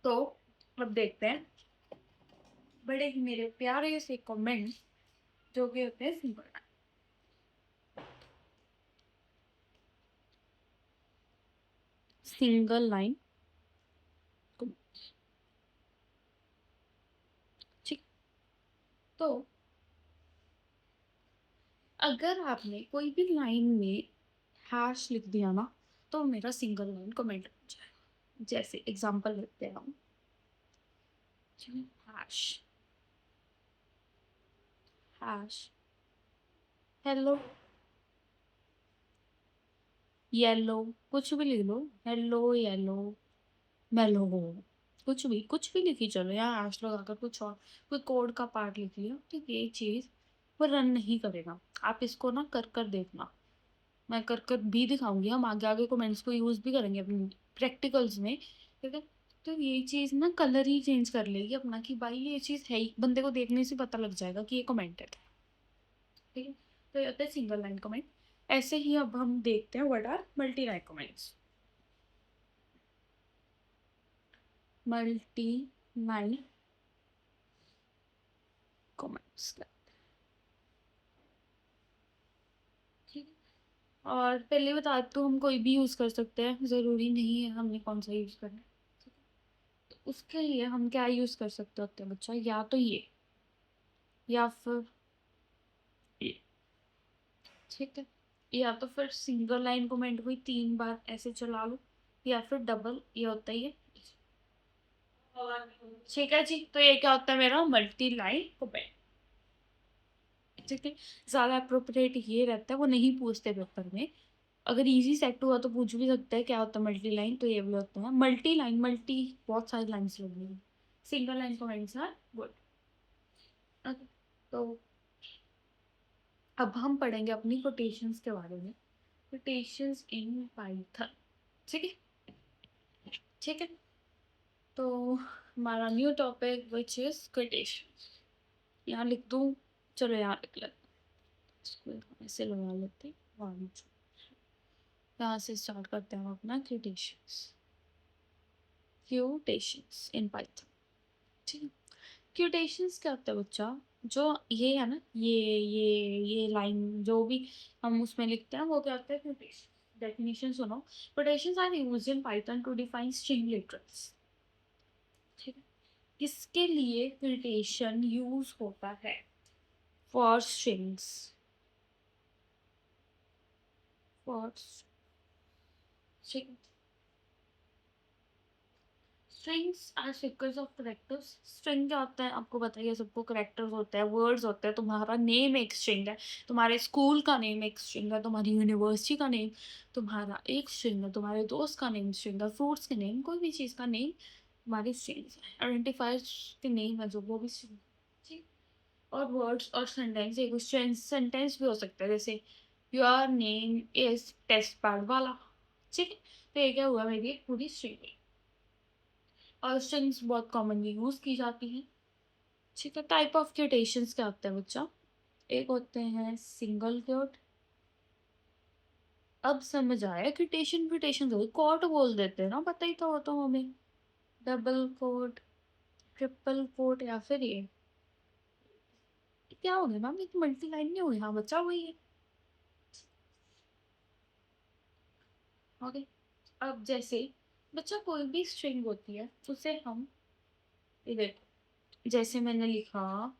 तो अब देखते हैं बड़े ही मेरे प्यारे से कमेंट जो कि होते हैं सिंगल लाइन, सिंगल लाइन, ठीक। तो अगर आपने कोई भी लाइन में हैश लिख दिया ना, तो मेरा सिंगल लाइन कमेंट बन जाएगा। जैसे एग्जांपल लेते हैं हम, हैश, हैश हेलो येलो, कुछ भी लिख लो, हेलो येलो मेलो, कुछ भी लिखी चलो, या हैश लगाकर कुछ और कोई कोड का पार्ट लिख लिया, तो ये चीज़ वो रन नहीं करेगा। आप इसको ना कर कर देखना, मैं कर कर भी दिखाऊंगी, हम आगे आगे कमेंट्स को यूज़ भी करेंगे अपनी प्रैक्टिकल्स में, ठीक है। तो ये चीज़ ना कलर ही चेंज कर लेगी अपना कि भाई ये चीज़ है ही, बंदे को देखने से पता लग जाएगा कि ये कमेंट है, ठीक है। तो ये होता है सिंगल लाइन कमेंट। ऐसे ही अब हम देखते हैं what are multi line comments. Multi line comments, ठीक है। और पहले बता तो हम कोई भी यूज़ कर सकते हैं, ज़रूरी नहीं है हमने कौन सा यूज़ करना है, ठीक है। तो उसके लिए हम क्या यूज़ कर सकते होते हैं बच्चा, या तो ये, या फिर ये, ठीक है, या तो फिर सिंगल लाइन कमेंट को ही 3 बार ऐसे चला लो, या फिर डबल, ये होता ही है, ठीक है जी। तो ये क्या होता है मेरा मल्टी लाइन कमेंट। ठीक है? ज़्यादा अप्रोप्रिएट ये रहता है, वो नहीं पूछते पेपर में। अगर ईज़ी सेट हुआ तो पूछ भी सकता है क्या होता है मल्टी लाइन, तो ये भी होता है। मल्टी लाइन, मल्टी बहुत सारी लाइन्स लगेंगी। Single line comments are good. Okay, तो अब हम पढ़ेंगे अपनी कोटेशंस के बारे में। कोटेशंस इन पाइथन, ठीक है? ठीक है, तो हमारा new topic which is quotations. यहाँ लिख दूँ, चलो यहाँ लिख लेते हैं, इसको यहाँ ऐसे लगा लेते हैं। वन टू, यहाँ से स्टार्ट करते हैं हम अपना कोटेशंस। क्यूटेशंस इन पाइथन, ठीक है? क्यूटेशंस क्या होता है बच्चा? जो ये है ना, ये लाइन जो भी हम उसमें लिखते हैं वो क्या होता है? क्यूटेशन। डेफिनेशन सुनो। Quotations are used in Python to define string literals, ठीक है? किसके लिए क्यूटेशन यूज होता है? फॉर स्ट्रिंग्स, फॉर, ठीक है? Strings are sequence of characters. String क्या होता है आपको बताइए सबको? करेक्टर्स होते हैं, वर्ड्स होते हैं। तुम्हारा नेम एक स्ट्रिंग है, तुम्हारे स्कूल का नेम एक स्ट्रिंग है, तुम्हारी यूनिवर्सिटी का नेम तुम्हारा एक स्ट्रिंग है, तुम्हारे दोस्त का नेम स्ट्रिंग है, फ्रूट्स के नेम, कोई भी चीज़ का नेम तुम्हारी स्ट्रिंग्स है। आइडेंटिफायर्स के नेम है जो, वो भी स्ट्रिंग, ठीक? और वर्ड्स और सेंटेंस, एक सेंटेंस भी हो सकता है, जैसे your name is test pad वाला, ठीक है? तो ये क्या हुआ? मेरी एक पूरी स्ट्रिंग। और स्ट्रिंग्स बहुत कॉमनली यूज की जाती हैं, ठीक है? टाइप ऑफ क्यूटेशंस क्या होते हैं बच्चा? एक होते हैं सिंगल क्योट। अब समझ आया क्यूटेशन क्यूटेशन को कोट बोल देते हैं ना, पता ही तो हमें। डबल कोट, ट्रिपल कोट, या फिर ये क्या हो गया मैम? ये तो मल्टी लाइन नहीं हुई। हाँ बच्चा, वही है। ओके, अब जैसे बच्चा कोई भी स्ट्रिंग होती है उसे हम, ये देखो, जैसे मैंने लिखा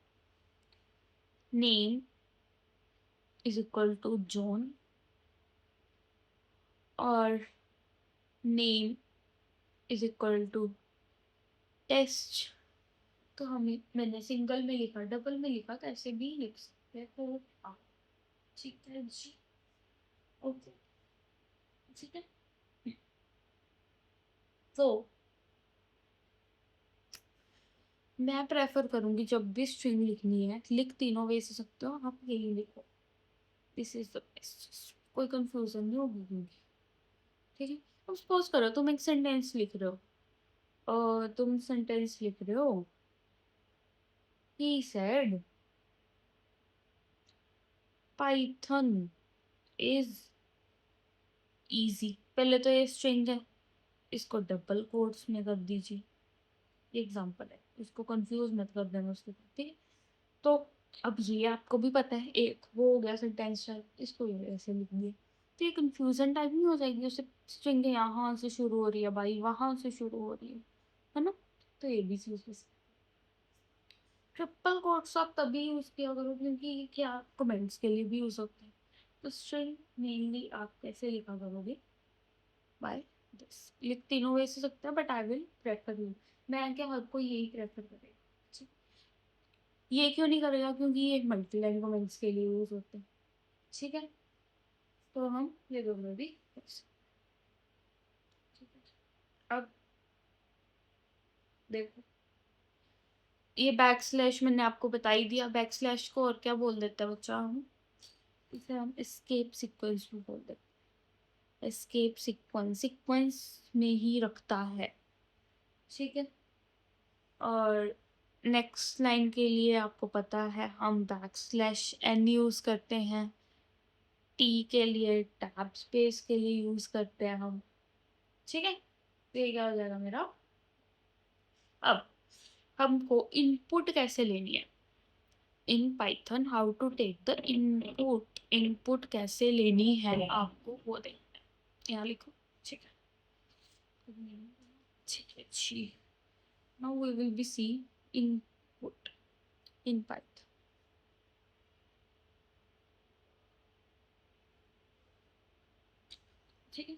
name is equal to John और name is equal to test, तो हमें, मैंने सिंगल में लिखा, डबल में लिखा, कैसे भी लिख सकते हैं, तो आप, ठीक है जी? ओके, ठीक है। तो मैं प्रेफर करूंगी जब भी स्ट्रिंग लिखनी है, लिख तीनों वे से सकते हो आप, यही लिखो, दिस इज द बेस्ट, कोई कंफ्यूजन नहीं होगी, ठीक है? अब सपोज करो तुम एक सेंटेंस लिख रहे हो, और तुम सेंटेंस लिख रहे हो, he said python is easy। पहले तो ये स्ट्रिंग है, इसको डबल कोट्स में कर दीजिए, ये एग्जांपल है, इसको कंफ्यूज मत कर देना उसके साथ, ठीक है? तो अब ये आपको भी पता है, एक वो हो गया सेंटेंस टाइप, इसको ये ऐसे लिख दिए, तो ये कंफ्यूजन टाइप नहीं हो जाएगी? उससे स्ट्रिंग यहाँ से शुरू हो रही है भाई, वहां से शुरू हो रही है ना? तो ये भी चीज, ट्रिपल कोट्स आप तभी यूज किया करो क्योंकि ये क्या कमेंट्स के लिए भी यूज होते हैं। तो स्ट्रिंग मेनली आप कैसे लिखा करोगे? बाय दिस, लिख तीनों वे से सकते हैं, but I will prefer you, मैं क्या हर कोई यही प्रेफर करेगा, ठीक? ये क्यों नहीं करेगा? क्योंकि ये मल्टी लाइन कमेंट्स के लिए यूज होते हैं, ठीक है? तो हम ये दोनों भी कर सकते हैं, ठीक है? अब देखो, ये बैक स्लैश मैंने आपको बता ही दिया, बैक स्लैश को और क्या बोल देते हैं बच्चा? हम इसे हम एस्केप सीक्वेंस भी बोल देते हैं। एस्केप सीक्वेंस, सीक्वेंस में ही रखता है, ठीक है? और नेक्स्ट लाइन के लिए आपको पता है हम बैक स्लैश एन यूज करते हैं, टी के लिए, टैब स्पेस के लिए यूज करते हैं हम, ठीक है? तो ये क्या हो जाएगा मेरा? अब हमको इनपुट कैसे लेनी है in Python, how to take the input, input कैसे लेनी है आपको वो देखना है, यहाँ लिखो, ठीक है? ठीक है जी, now we will be see input in python, ठीक है?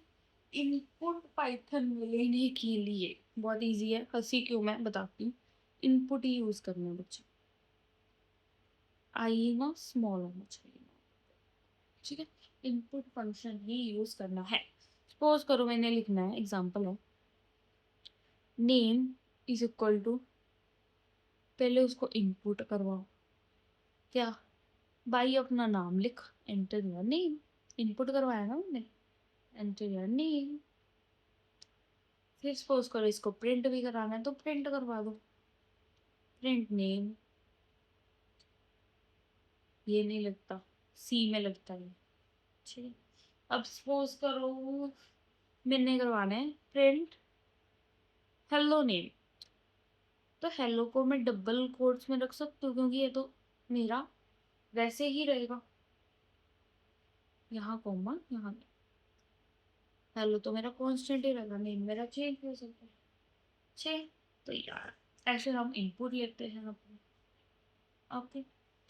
इनपुट पाइथन में लेने के लिए बहुत इजी है, हंसी क्यों, मैं बताती हूँ। इनपुट ही यूज करना है बच्चा, आई ना स्मॉल होना चाहिए, ठीक है। इनपुट फंक्शन ही यूज करना है। सपोज करो मैंने लिखना है, एग्जांपल है, नेम इज इक्वल टू, पहले उसको इनपुट करवाओ, क्या, भाई अपना नाम लिख, एंटर योर नेम, इनपुट करवाया ना मैंने, एंटर योर नेम। फिर सपोज करो इसको प्रिंट भी कराना है तो प्रिंट करवा दो, प्रिंट नेम, ये नहीं लगता, सी में लगता है, ठीक है। अब सपोज करो मैंने करवाना है प्रिंट हेलो नेम, तो हेलो को मैं डबल कोट्स में रख सकती हूँ क्योंकि ये तो मेरा वैसे ही रहेगा, यहाँ कॉमा यहाँ, हेलो तो मेरा कांस्टेंट ही रहेगा, नेम मेरा चेंज हो सकता है, ठीक। तो यार ऐसे हम इनपुट लेते हैं अपने, ओके।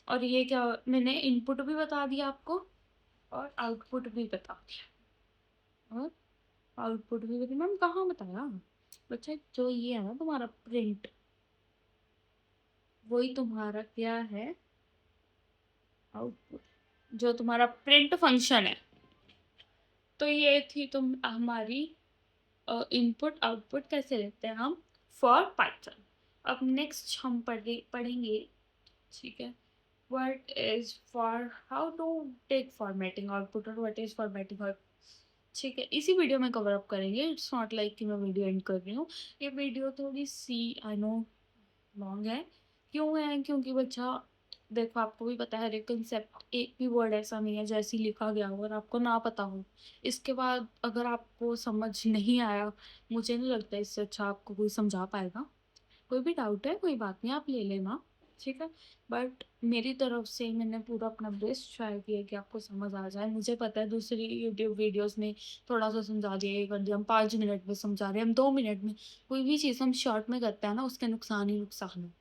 और ये क्या, मैंने इनपुट भी बता दिया आपको और आउटपुट भी बता दिया, और आउटपुट भी बता, मैम कहाँ बताया बच्चा, जो ये है ना तुम्हारा प्रिंट, वही तुम्हारा क्या है, आउटपुट, जो तुम्हारा प्रिंट फंक्शन है। तो ये थी तुम हमारी इनपुट आउटपुट कैसे लेते हैं हम फॉर पाइथन। अब नेक्स्ट हम पढ़ेंगे, ठीक है, what is for how to take formatting output और व्हाट इज फॉर्मेटिंग आउटपुट, ठीक है, इसी वीडियो में कवर अप करेंगे। इट्स नॉट लाइक कि मैं वीडियो एंड कर रही हूँ, ये वीडियो थोड़ी सी आई नो लॉन्ग है। क्यों है, क्योंकि बच्चा देखो आपको भी पता है हर एक कंसेप्ट एक भी वर्ड ऐसा नहीं है जैसे ही लिखा गया हो और आपको ना पता हो, इसके बाद अगर आपको समझ नहीं आया, मुझे नहीं लगता इससे अच्छा आपको कोई समझा पाएगा। कोई भी डाउट है कोई बात नहीं, आप ले लेना, ठीक है। बट मेरी तरफ से मैंने पूरा अपना बेस्ट ट्राई किया कि आपको समझ आ जाए। मुझे पता है दूसरी यूट्यूब वीडियोस में थोड़ा सा समझा दिया, ये कर दिया, हम 5 मिनट में समझा रहे हैं, हम 2 मिनट में, कोई भी चीज़ हम शॉर्ट में करते हैं ना उसके नुकसान ही नुकसान है,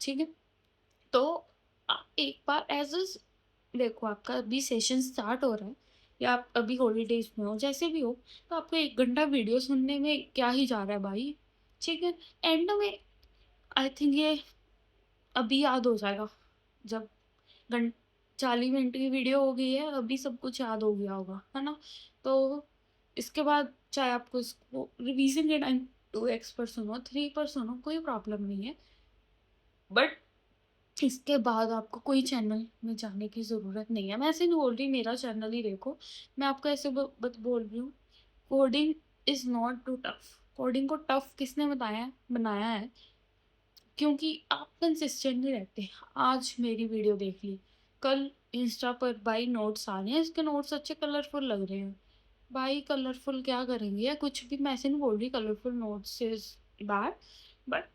ठीक है। तो एक बार एज देखो आपका अभी सेशन स्टार्ट हो रहा है या आप अभी हॉलीडेज में हो, जैसे भी हो, तो आपको 1 घंटा वीडियो सुनने में क्या ही जा रहा है भाई, ठीक है। एंड में आई थिंक ये अभी याद हो जाएगा, जब घंट 40 मिनट की वीडियो हो गई है अभी सब कुछ याद हो गया होगा, है ना। तो इसके बाद चाहे आपको इसको रिवीजन के टाइम 2x पर सुनो, 3 पर सुनो, कोई प्रॉब्लम नहीं है, बट इसके बाद आपको कोई चैनल में जाने की ज़रूरत नहीं है। मैं ऐसे नहीं बोल रही मेरा चैनल ही देखो, मैं आपको ऐसे बोल रही हूँ, coding is not too tough. Coding को टफ किसने बनाया है, क्योंकि आप कंसिस्टेंट नहीं रहते। आज मेरी वीडियो देख ली, कल इंस्टा पर भाई नोट्स आ रहे हैं, इसके नोट्स अच्छे कलरफुल लग रहे हैं, भाई कलरफुल क्या करेंगे या कुछ भी, मैं ऐसे नहीं बोल रही colourful notes is bad, but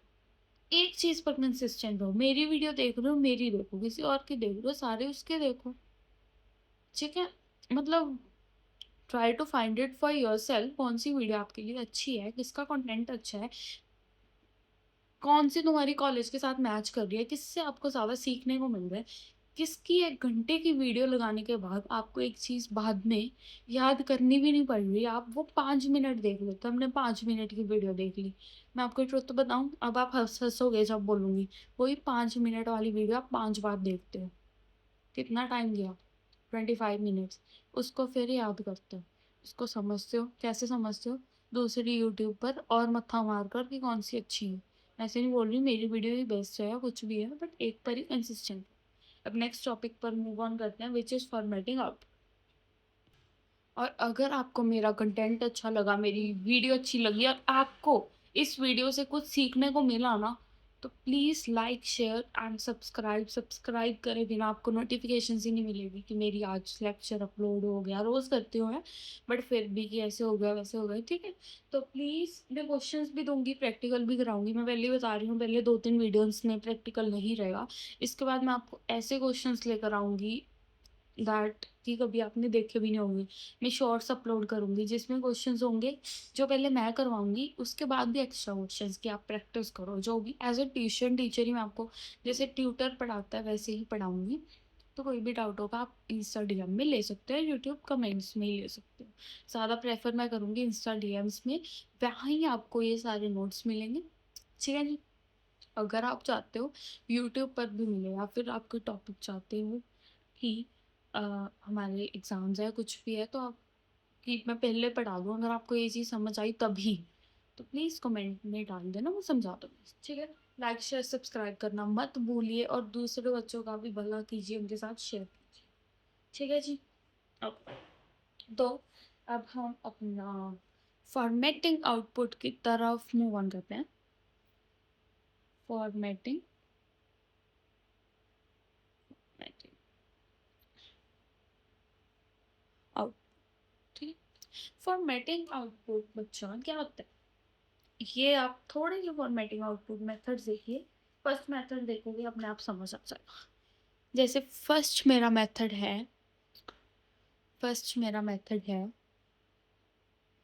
एक चीज पर कंसिस्टेंट रहो। मेरी वीडियो देख रहे हो मेरी देखो, किसी और की देख रहे हो सारे उसके देखो, ठीक है। मतलब try to find it for yourself, कौन सी वीडियो आपके लिए अच्छी है, किसका कंटेंट अच्छा है, कौन सी तुम्हारी कॉलेज के साथ मैच कर रही है, किससे आपको ज़्यादा सीखने को मिल रहा है, किसकी 1 घंटे की वीडियो लगाने के बाद आपको एक चीज़ बाद में याद करनी भी नहीं पड़ रही, आप वो 5 मिनट देख लेते हो। हमने 5 मिनट की वीडियो देख ली, मैं आपको ट्रुथ बताऊँ, अब आप हंसोगे जब बोलूँगी, वही 5 मिनट वाली वीडियो आप 5 बार देखते हो, कितना टाइम गया, 25 मिनट्स, उसको फिर याद करते हो, उसको समझते हो, कैसे समझते हो, दूसरी यूट्यूब पर और मत्था मार कर कि कौन सी अच्छी है। ऐसे नहीं बोल रही मेरी वीडियो ही बेस्ट है या कुछ भी है, बट एक पर ही कंसिस्टेंट। अब नेक्स्ट टॉपिक पर मूव ऑन करते हैं, विच इज़ फॉर्मेटिंग आउट। और अगर आपको मेरा कंटेंट अच्छा लगा, मेरी वीडियो अच्छी लगी और आपको इस वीडियो से कुछ सीखने को मिला ना, तो please like share and subscribe करे बिना आपको नोटिफिकेशन ही नहीं मिलेगी कि मेरी आज लेक्चर अपलोड हो गया। रोज़ करती हूँ मैं, बट फिर भी कि ऐसे हो गया वैसे हो गया, ठीक है। तो प्लीज़ मैं क्वेश्चंस भी दूंगी, प्रैक्टिकल भी कराऊंगी, मैं पहले ही बता रही हूँ, पहले 2-3 वीडियोस में प्रैक्टिकल नहीं रहेगा। इसके बाद मैं आपको ऐसे क्वेश्चंस लेकर आऊँगी दैट कि कभी आपने देखे भी नहीं होंगे। मैं शॉर्ट्स अपलोड करूँगी जिसमें क्वेश्चंस होंगे जो पहले मैं करवाऊँगी, उसके बाद भी एक्स्ट्रा क्वेश्चंस कि आप प्रैक्टिस करो, जो भी एज ए ट्यूशन टीचर ही मैं आपको जैसे ट्यूटर पढ़ाता है वैसे ही पढ़ाऊँगी। तो कोई भी डाउट होगा आप इंस्टा डीएम में ले सकते हो, यूट्यूब कमेंट्स में ही ले सकते हो। ज़्यादा प्रेफर मैं करूँगी इंस्टा डीएम्स में, वहाँ ही आपको ये सारे नोट्स मिलेंगे, ठीक है जी। अगर आप चाहते हो यूट्यूब पर भी मिले या फिर आप कोई टॉपिक चाहते हो कि अ, हमारे एग्ज़ाम्स है, कुछ भी है, तो आप कि मैं पहले पढ़ा दूँ, अगर आपको ये चीज़ समझ आई तभी, तो प्लीज़ कमेंट में डाल देना, मैं समझा दूँगी, ठीक है? लाइक, शेयर, सब्सक्राइब करना मत भूलिए और दूसरे बच्चों का भी भला कीजिए, उनके साथ शेयर कीजिए, ठीक है जी? अब तो अब हम अपना फॉर्मेटिंग आउटपुट की तरफ मूव ऑन करते हैं। फॉर्मेटिंग फॉर्मेटिंग आउट ठीक है। फॉर्मेटिंग आउटपुट बच्चों क्या होता है, ये आप थोड़े से फॉर्मेटिंग आउटपुट मेथड देखिए। फर्स्ट मेथड देखोगे अपने आप समझ आ जाएगा। जैसे फर्स्ट मेरा मेथड है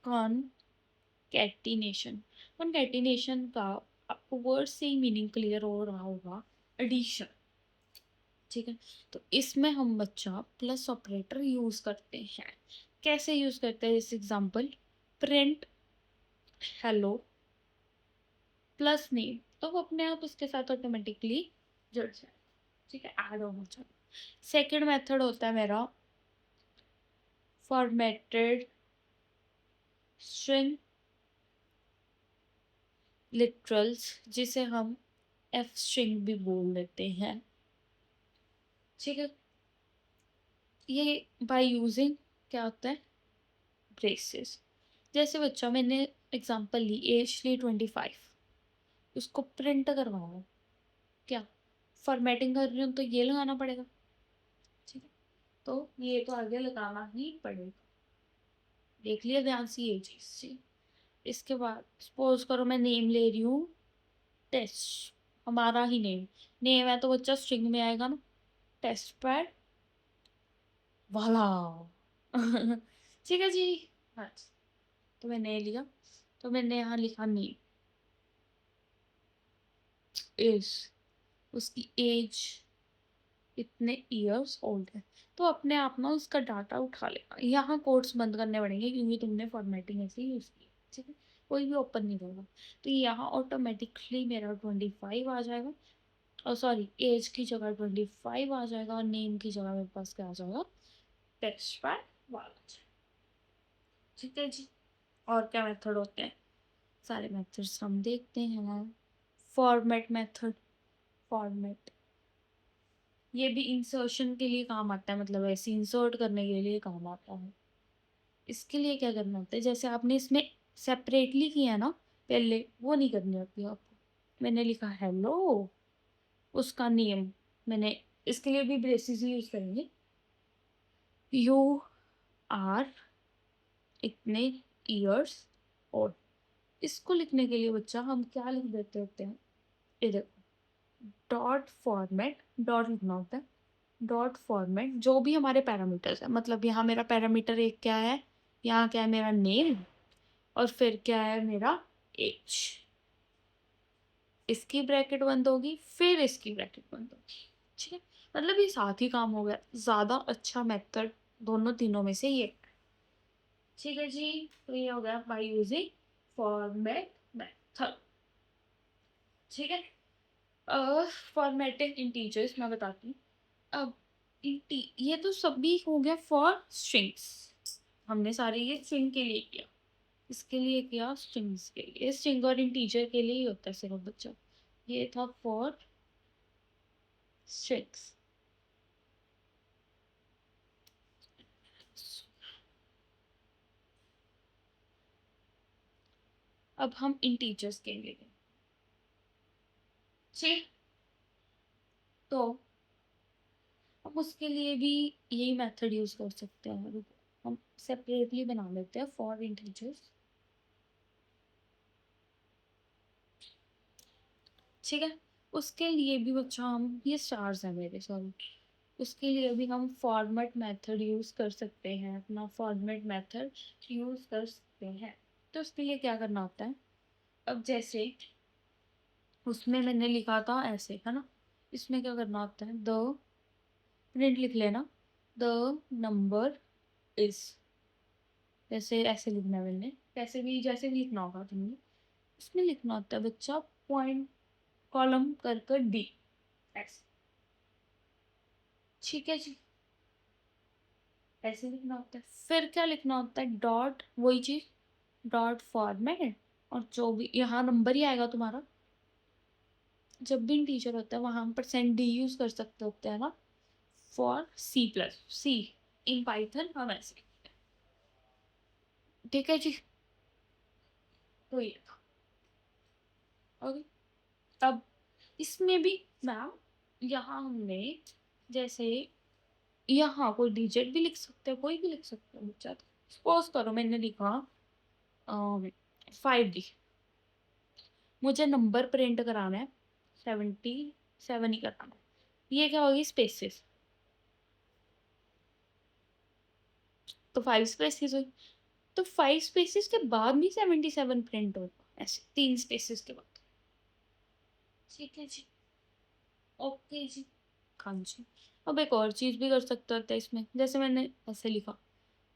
कॉनकैटिनेशन। कॉनकैटिनेशन का आपको वर्ड से ही मीनिंग क्लियर हो रहा होगा, एडिशन, ठीक है? तो इसमें हम बच्चा प्लस ऑपरेटर यूज करते हैं। कैसे यूज करते हैं? जैसे example, print hello plus name, तो वो अपने आप उसके साथ ऑटोमेटिकली जुड़ जाए, ठीक है, ऐड ऑन हो जाए। सेकेंड मेथड होता है मेरा फॉर्मेटेड स्ट्रिंग लिटरल्स, जिसे हम एफ स्ट्रिंग भी बोल देते हैं, ठीक है? ये बाय यूजिंग क्या होता है, ब्रेसेस। जैसे बच्चा मैंने एग्जांपल ली, एज ली 25, उसको प्रिंट करवाओ, क्या फॉर्मेटिंग कर रही हूँ तो ये लगाना पड़ेगा, ठीक है? तो ये तो आगे लगाना ही पड़ेगा। देख लिया ध्यान से ये चीज़ जी। इसके बाद सपोज करो मैं नेम ले रही हूँ टेस्ट, हमारा ही नेम, नेम है तो बच्चा स्ट्रिंग में आएगा ना, टेस्ट पैड वाला। ठीक है जी। हाँ जी। तो मैंने लिया, तो मैंने यहाँ लिखा नेम इज, उसकी एज इतने ईयर्स ओल्ड है, तो अपने आप ना उसका डाटा उठा लेगा। यहाँ कोड्स बंद करने पड़ेंगे क्योंकि तुमने फॉर्मेटिंग ऐसे यूज़ की, ठीक है? कोई भी ओपन नहीं होगा, तो यहाँ ऑटोमेटिकली मेरा 25 आ जाएगा, और सॉरी एज की जगह 25 आ जाएगा और नेम की जगह मेरे पास क्या आ जाएगा, टेक्स्ट पैड वाला, ठीक है जी। और क्या मेथड होते हैं, सारे मेथड्स हम देखते हैं। फॉर्मेट मेथड, फॉर्मेट ये भी इंसर्शन के लिए काम आता है, मतलब ऐसे इंसर्ट करने के लिए काम आता है। इसके लिए क्या करना होता है, जैसे आपने इसमें सेपरेटली किया ना पहले, वो नहीं करनी होती है आपको। मैंने लिखा हेलो, उसका नेम, मैंने इसके लिए भी ब्रेसेस यूज करेंगे, यू आर इतने ईयर्स, और इसको लिखने के लिए बच्चा हम क्या लिख देते होते हैं, ये देखो, डॉट फॉर्मेट, डॉट लिखना होता है, डॉट फॉर्मेट जो भी हमारे पैरामीटर्स है, मतलब यहाँ मेरा पैरामीटर एक क्या है, यहाँ क्या है मेरा नेम, और फिर क्या है मेरा एज, इसकी ब्रैकेट बंद होगी, फिर इसकी ब्रैकेट बंद होगी, ठीक है? मतलब ये साथ ही काम हो गया, ज़्यादा अच्छा मेथड दोनों तीनों में से ये, ठीक है जी। तो ये हो गया बाय यूजिंग फॉर्मेट मेथड, ठीक है? फॉर्मेटेड इंटीजर्स मैं बताती हूँ। अब ये तो सभी हो गया फॉर स्ट्रिंग्स, हमने सारे ये स्ट्रिंग के लिए किया, इसके लिए किया स्ट्रिंग्स के लिए, स्ट्रिंग और इंटीजर के लिए ही होता है सिर्फ बच्चा। ये था फॉर स्ट्रिंग्स। अब हम इंटीजर्स के लिए, ठीक, तो हम उसके लिए भी यही मेथड यूज कर सकते हैं। रुको, हम सेपरेटली बना लेते हैं फॉर इंटीजर्स, ठीक है? उसके लिए भी बच्चा हम, ये स्टार्स है मेरे, सॉरी, उसके लिए भी हम फॉर्मेट मेथड यूज़ कर सकते हैं, अपना फॉर्मेट मेथड यूज़ कर सकते हैं। तो उसके लिए क्या करना होता है, अब जैसे उसमें मैंने लिखा था ऐसे, है ना? इसमें क्या करना होता है, द प्रिंट लिख लेना, द नंबर इज, जैसे ऐसे लिखना है मैंने, कैसे भी जैसे भी लिखना होगा तुमने, इसमें लिखना होता है बच्चा पॉइंट कॉलम कर डी, ऐसे। ठीक है जी, ऐसे लिखना होता है। फिर क्या लिखना होता है, डॉट, वही चीज, डॉट फॉर्मेट, और जो भी यहाँ नंबर ही आएगा तुम्हारा। जब भी टीचर होता है वहां हम %d यूज कर सकते होते हैं ना, फॉर C++, इन पाइथन हम ऐसे लिखते हैं। ठीक है जी, तो ये था। ओके, अब इसमें भी मैम, यहाँ हमने जैसे, यहाँ कोई डिजिट भी लिख सकते हैं, कोई भी लिख सकता है बच्चा। सपोज करो मैंने लिखा 5D, मुझे नंबर प्रिंट कराना है 77 ही कराना है। ये क्या होगी, स्पेसिस, तो 5 स्पेसिस हुई। तो 5 स्पेसिस के बाद भी 77 प्रिंट होगा, ऐसे 3 स्पेसिस के बाद। ठीक है जी, ओके जी, हाँ जी। अब एक और चीज भी कर सकते होते हैं इसमें, जैसे मैंने ऐसे लिखा,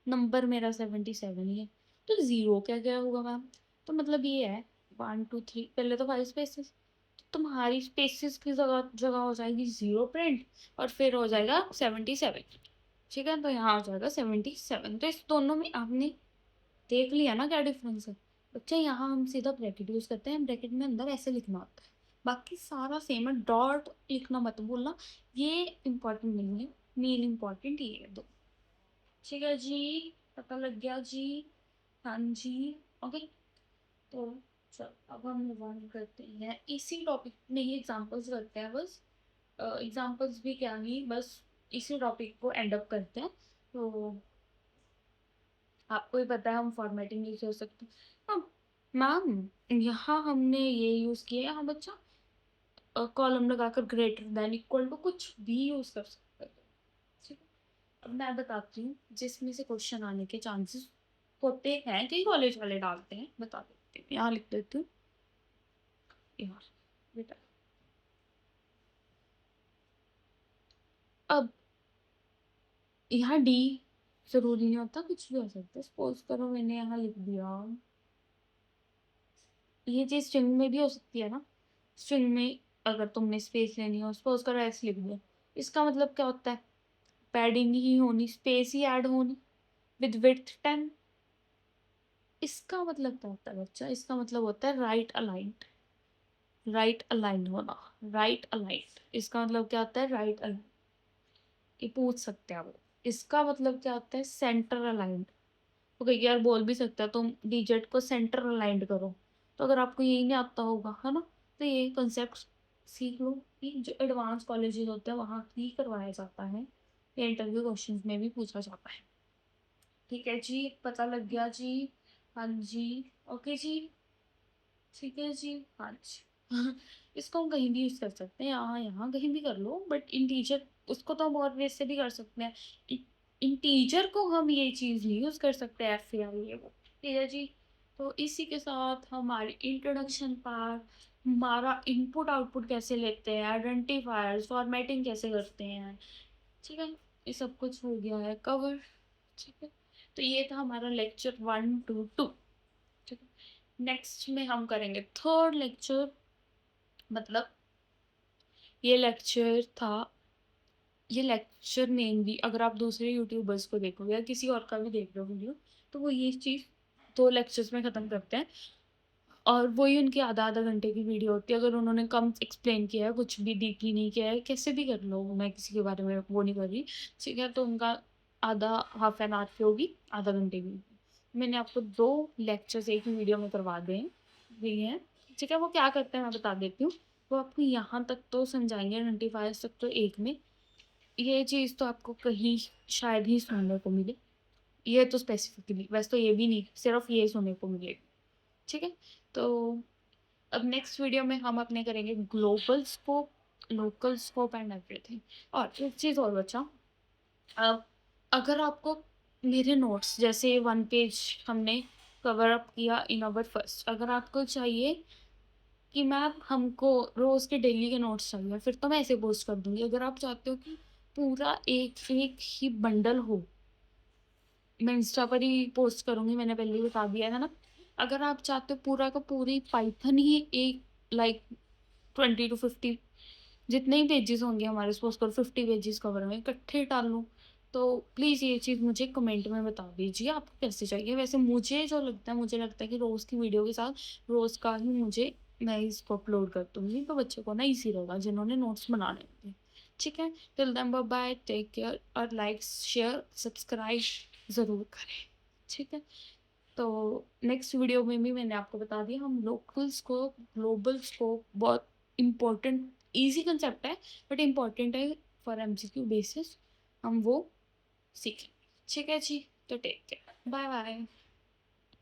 नंबर मेरा 77 ही है, तो जीरो क्या क्या होगा मैम, तो मतलब ये है 1 2 3, पहले तो 5 स्पेसिस, तो तुम्हारी स्पेसिस की जगह जगह हो जाएगी जीरो प्रिंट, और फिर हो जाएगा 77। ठीक है, तो यहाँ हो जाएगा 77। तो इस दोनों में आपने देख लिया ना क्या डिफरेंस है। बच्चे यहाँ हम सीधा ब्रैकेट यूज करते हैं, ब्रैकेट में अंदर ऐसे लिखना होता है, बाकी सारा सेम है। डॉट लिखना मत भूलना, ये इम्पोर्टेंट नहीं है, मेन इम्पोर्टेंट ये है दो। ठीक है जी, पता लग गया जी, हाँ जी। ओके, तो चल अब हम मूव ऑन करते हैं, इसी टॉपिक में ही एग्जांपल्स करते हैं बस। एग्जांपल्स भी क्या नहीं, बस इसी टॉपिक को एंड अप करते हैं। तो आपको ही पता है हम फॉर्मेटिंग नहीं कर सकते। अब मैम यहाँ हमने ये यूज किया है, हाँ बच्चा, कॉलम लगाकर ग्रेटर देन इक्वल टू कुछ भी यूज कर सकते हैं। ठीक है, अब मैं बताती हूँ जिसमें से क्वेश्चन आने के चांसेस होते हैं, कई कॉलेज वाले डालते हैं, बता देते हैं, यहाँ लिख देती हूँ यहाँ बेटा। अब यहाँ डी जरूरी नहीं होता, कुछ भी हो सकता है। सपोज करो मैंने यहाँ लिख दिया, ये चीज स्ट्रिंग में भी हो सकती है ना, स्ट्रिंग में अगर तुमने स्पेस लेनी हो, सपोज करो ऐसे लिख दिया, इसका मतलब क्या होता है, पैडिंग ही होनी, स्पेस ही ऐड होनी, विद विड्थ 10। इसका मतलब क्या होता है बच्चा, इसका मतलब होता है राइट अलाइंड, राइट अलाइन होना, राइट अलाइंड, इसका मतलब क्या होता है, राइट अलाइन। ये पूछ सकते हैं आप, इसका मतलब क्या होता है, सेंटर अलाइंड। तो कई यार बोल भी सकता है तुम डिजिट को सेंटर अलाइंड करो, तो अगर आपको यही नहीं आता होगा है ना, तो ये कंसेप्ट सीख लो कि जो एडवांस कॉलेजेस होते हैं वहाँ ही करवाया जाता है, ये इंटरव्यू क्वेश्चंस में भी पूछा जाता है। ठीक है जी, पता लग गया जी, हाँ जी, ओके जी, ठीक है जी, हाँ जी। इसको हम कहीं भी यूज कर सकते हैं, यहाँ यहाँ कहीं भी कर लो, बट इंटीजर उसको तो हम और वे से भी कर सकते हैं। इंटीजर को हम ये चीज नहीं यूज कर सकते, एफ या ये वो। ठीक है जी, तो इसी के साथ हमारी इंट्रोडक्शन पार्ट, हमारा इनपुट आउटपुट कैसे लेते हैं, आइडेंटिफायर्स, फॉर्मेटिंग कैसे करते हैं, ठीक है, ये सब कुछ हो गया है कवर। ठीक है, तो ये था हमारा लेक्चर 1 to 2। ठीक है, नेक्स्ट में हम करेंगे थर्ड लेक्चर, मतलब ये लेक्चर था, ये लेक्चर मेनली अगर आप दूसरे यूट्यूबर्स को देखो या किसी और का भी देख रहे हो वीडियो, तो वो ये चीज़ 2 लेक्चर्स में ख़त्म करते हैं, और वही उनकी आधा आधा घंटे की वीडियो होती है। अगर उन्होंने कम एक्सप्लेन किया है, कुछ भी डीपली नहीं किया है, कैसे भी कर लो, मैं किसी के बारे में वो नहीं कर रही, ठीक है, तो उनका आधा हाफ एन आवर की होगी, आधा घंटे की। मैंने आपको 2 लेक्चर्स एक ही वीडियो में करवा दिए हैं। ठीक है, वो क्या करते हैं मैं बता देती हूँ। वो आपको यहाँ तक तो समझाएंगे, 25 तक तो एक में, ये चीज़ तो आपको कहीं शायद ही सुनने को मिले, ये तो स्पेसिफिकली, वैसे तो ये भी नहीं, सिर्फ ये सुनने को मिलेगी। ठीक है, तो अब नेक्स्ट वीडियो में हम अपने करेंगे global scope, local scope and everything. और एक चीज़ और बचा, अब अगर आपको मेरे नोट्स जैसे 1 पेज हमने कवर अप किया इन अवर फर्स्ट, अगर आपको चाहिए कि मैम हमको रोज़ के डेली के नोट्स चाहिए, फिर तो मैं ऐसे पोस्ट कर दूंगी। अगर आप चाहते हो कि पूरा एक एक ही बंडल हो, मैं इंस्टा पर ही पोस्ट करूंगी, मैंने पहले ही बता दिया है ना। अगर आप चाहते हो पूरा का पूरी पाइथन ही एक, लाइक 20 टू 50 जितने ही पेजेस होंगे हमारे, सपोज करो 50 पेजेस कवर में इकट्ठे डाल लूँ। तो प्लीज़ ये चीज़ मुझे कमेंट में बता दीजिए आपको कैसे चाहिए। वैसे मुझे जो लगता है, मुझे लगता है कि रोज़ की वीडियो के साथ रोज़ का ही मुझे मैं इसको अपलोड कर दूँगी, तो बच्चों को ना ईज़ी रहेगा जिन्होंने नोट्स बनाने होंगे। ठीक है? Till then bye bye, take care और लाइक, शेयर, सब्सक्राइब ज़रूर करें। ठीक है? तो नेक्स्ट वीडियो में भी मैंने आपको बता दिया, हम लोकल स्कोप, ग्लोबल स्कोप बहुत इम्पोर्टेंट, ईज़ी कंसेप्ट है बट इम्पोर्टेंट है फॉर एमसीक्यू बेसिस, हम वो सीखेंगे। ठीक है जी? तो टेक केयर। Bye bye.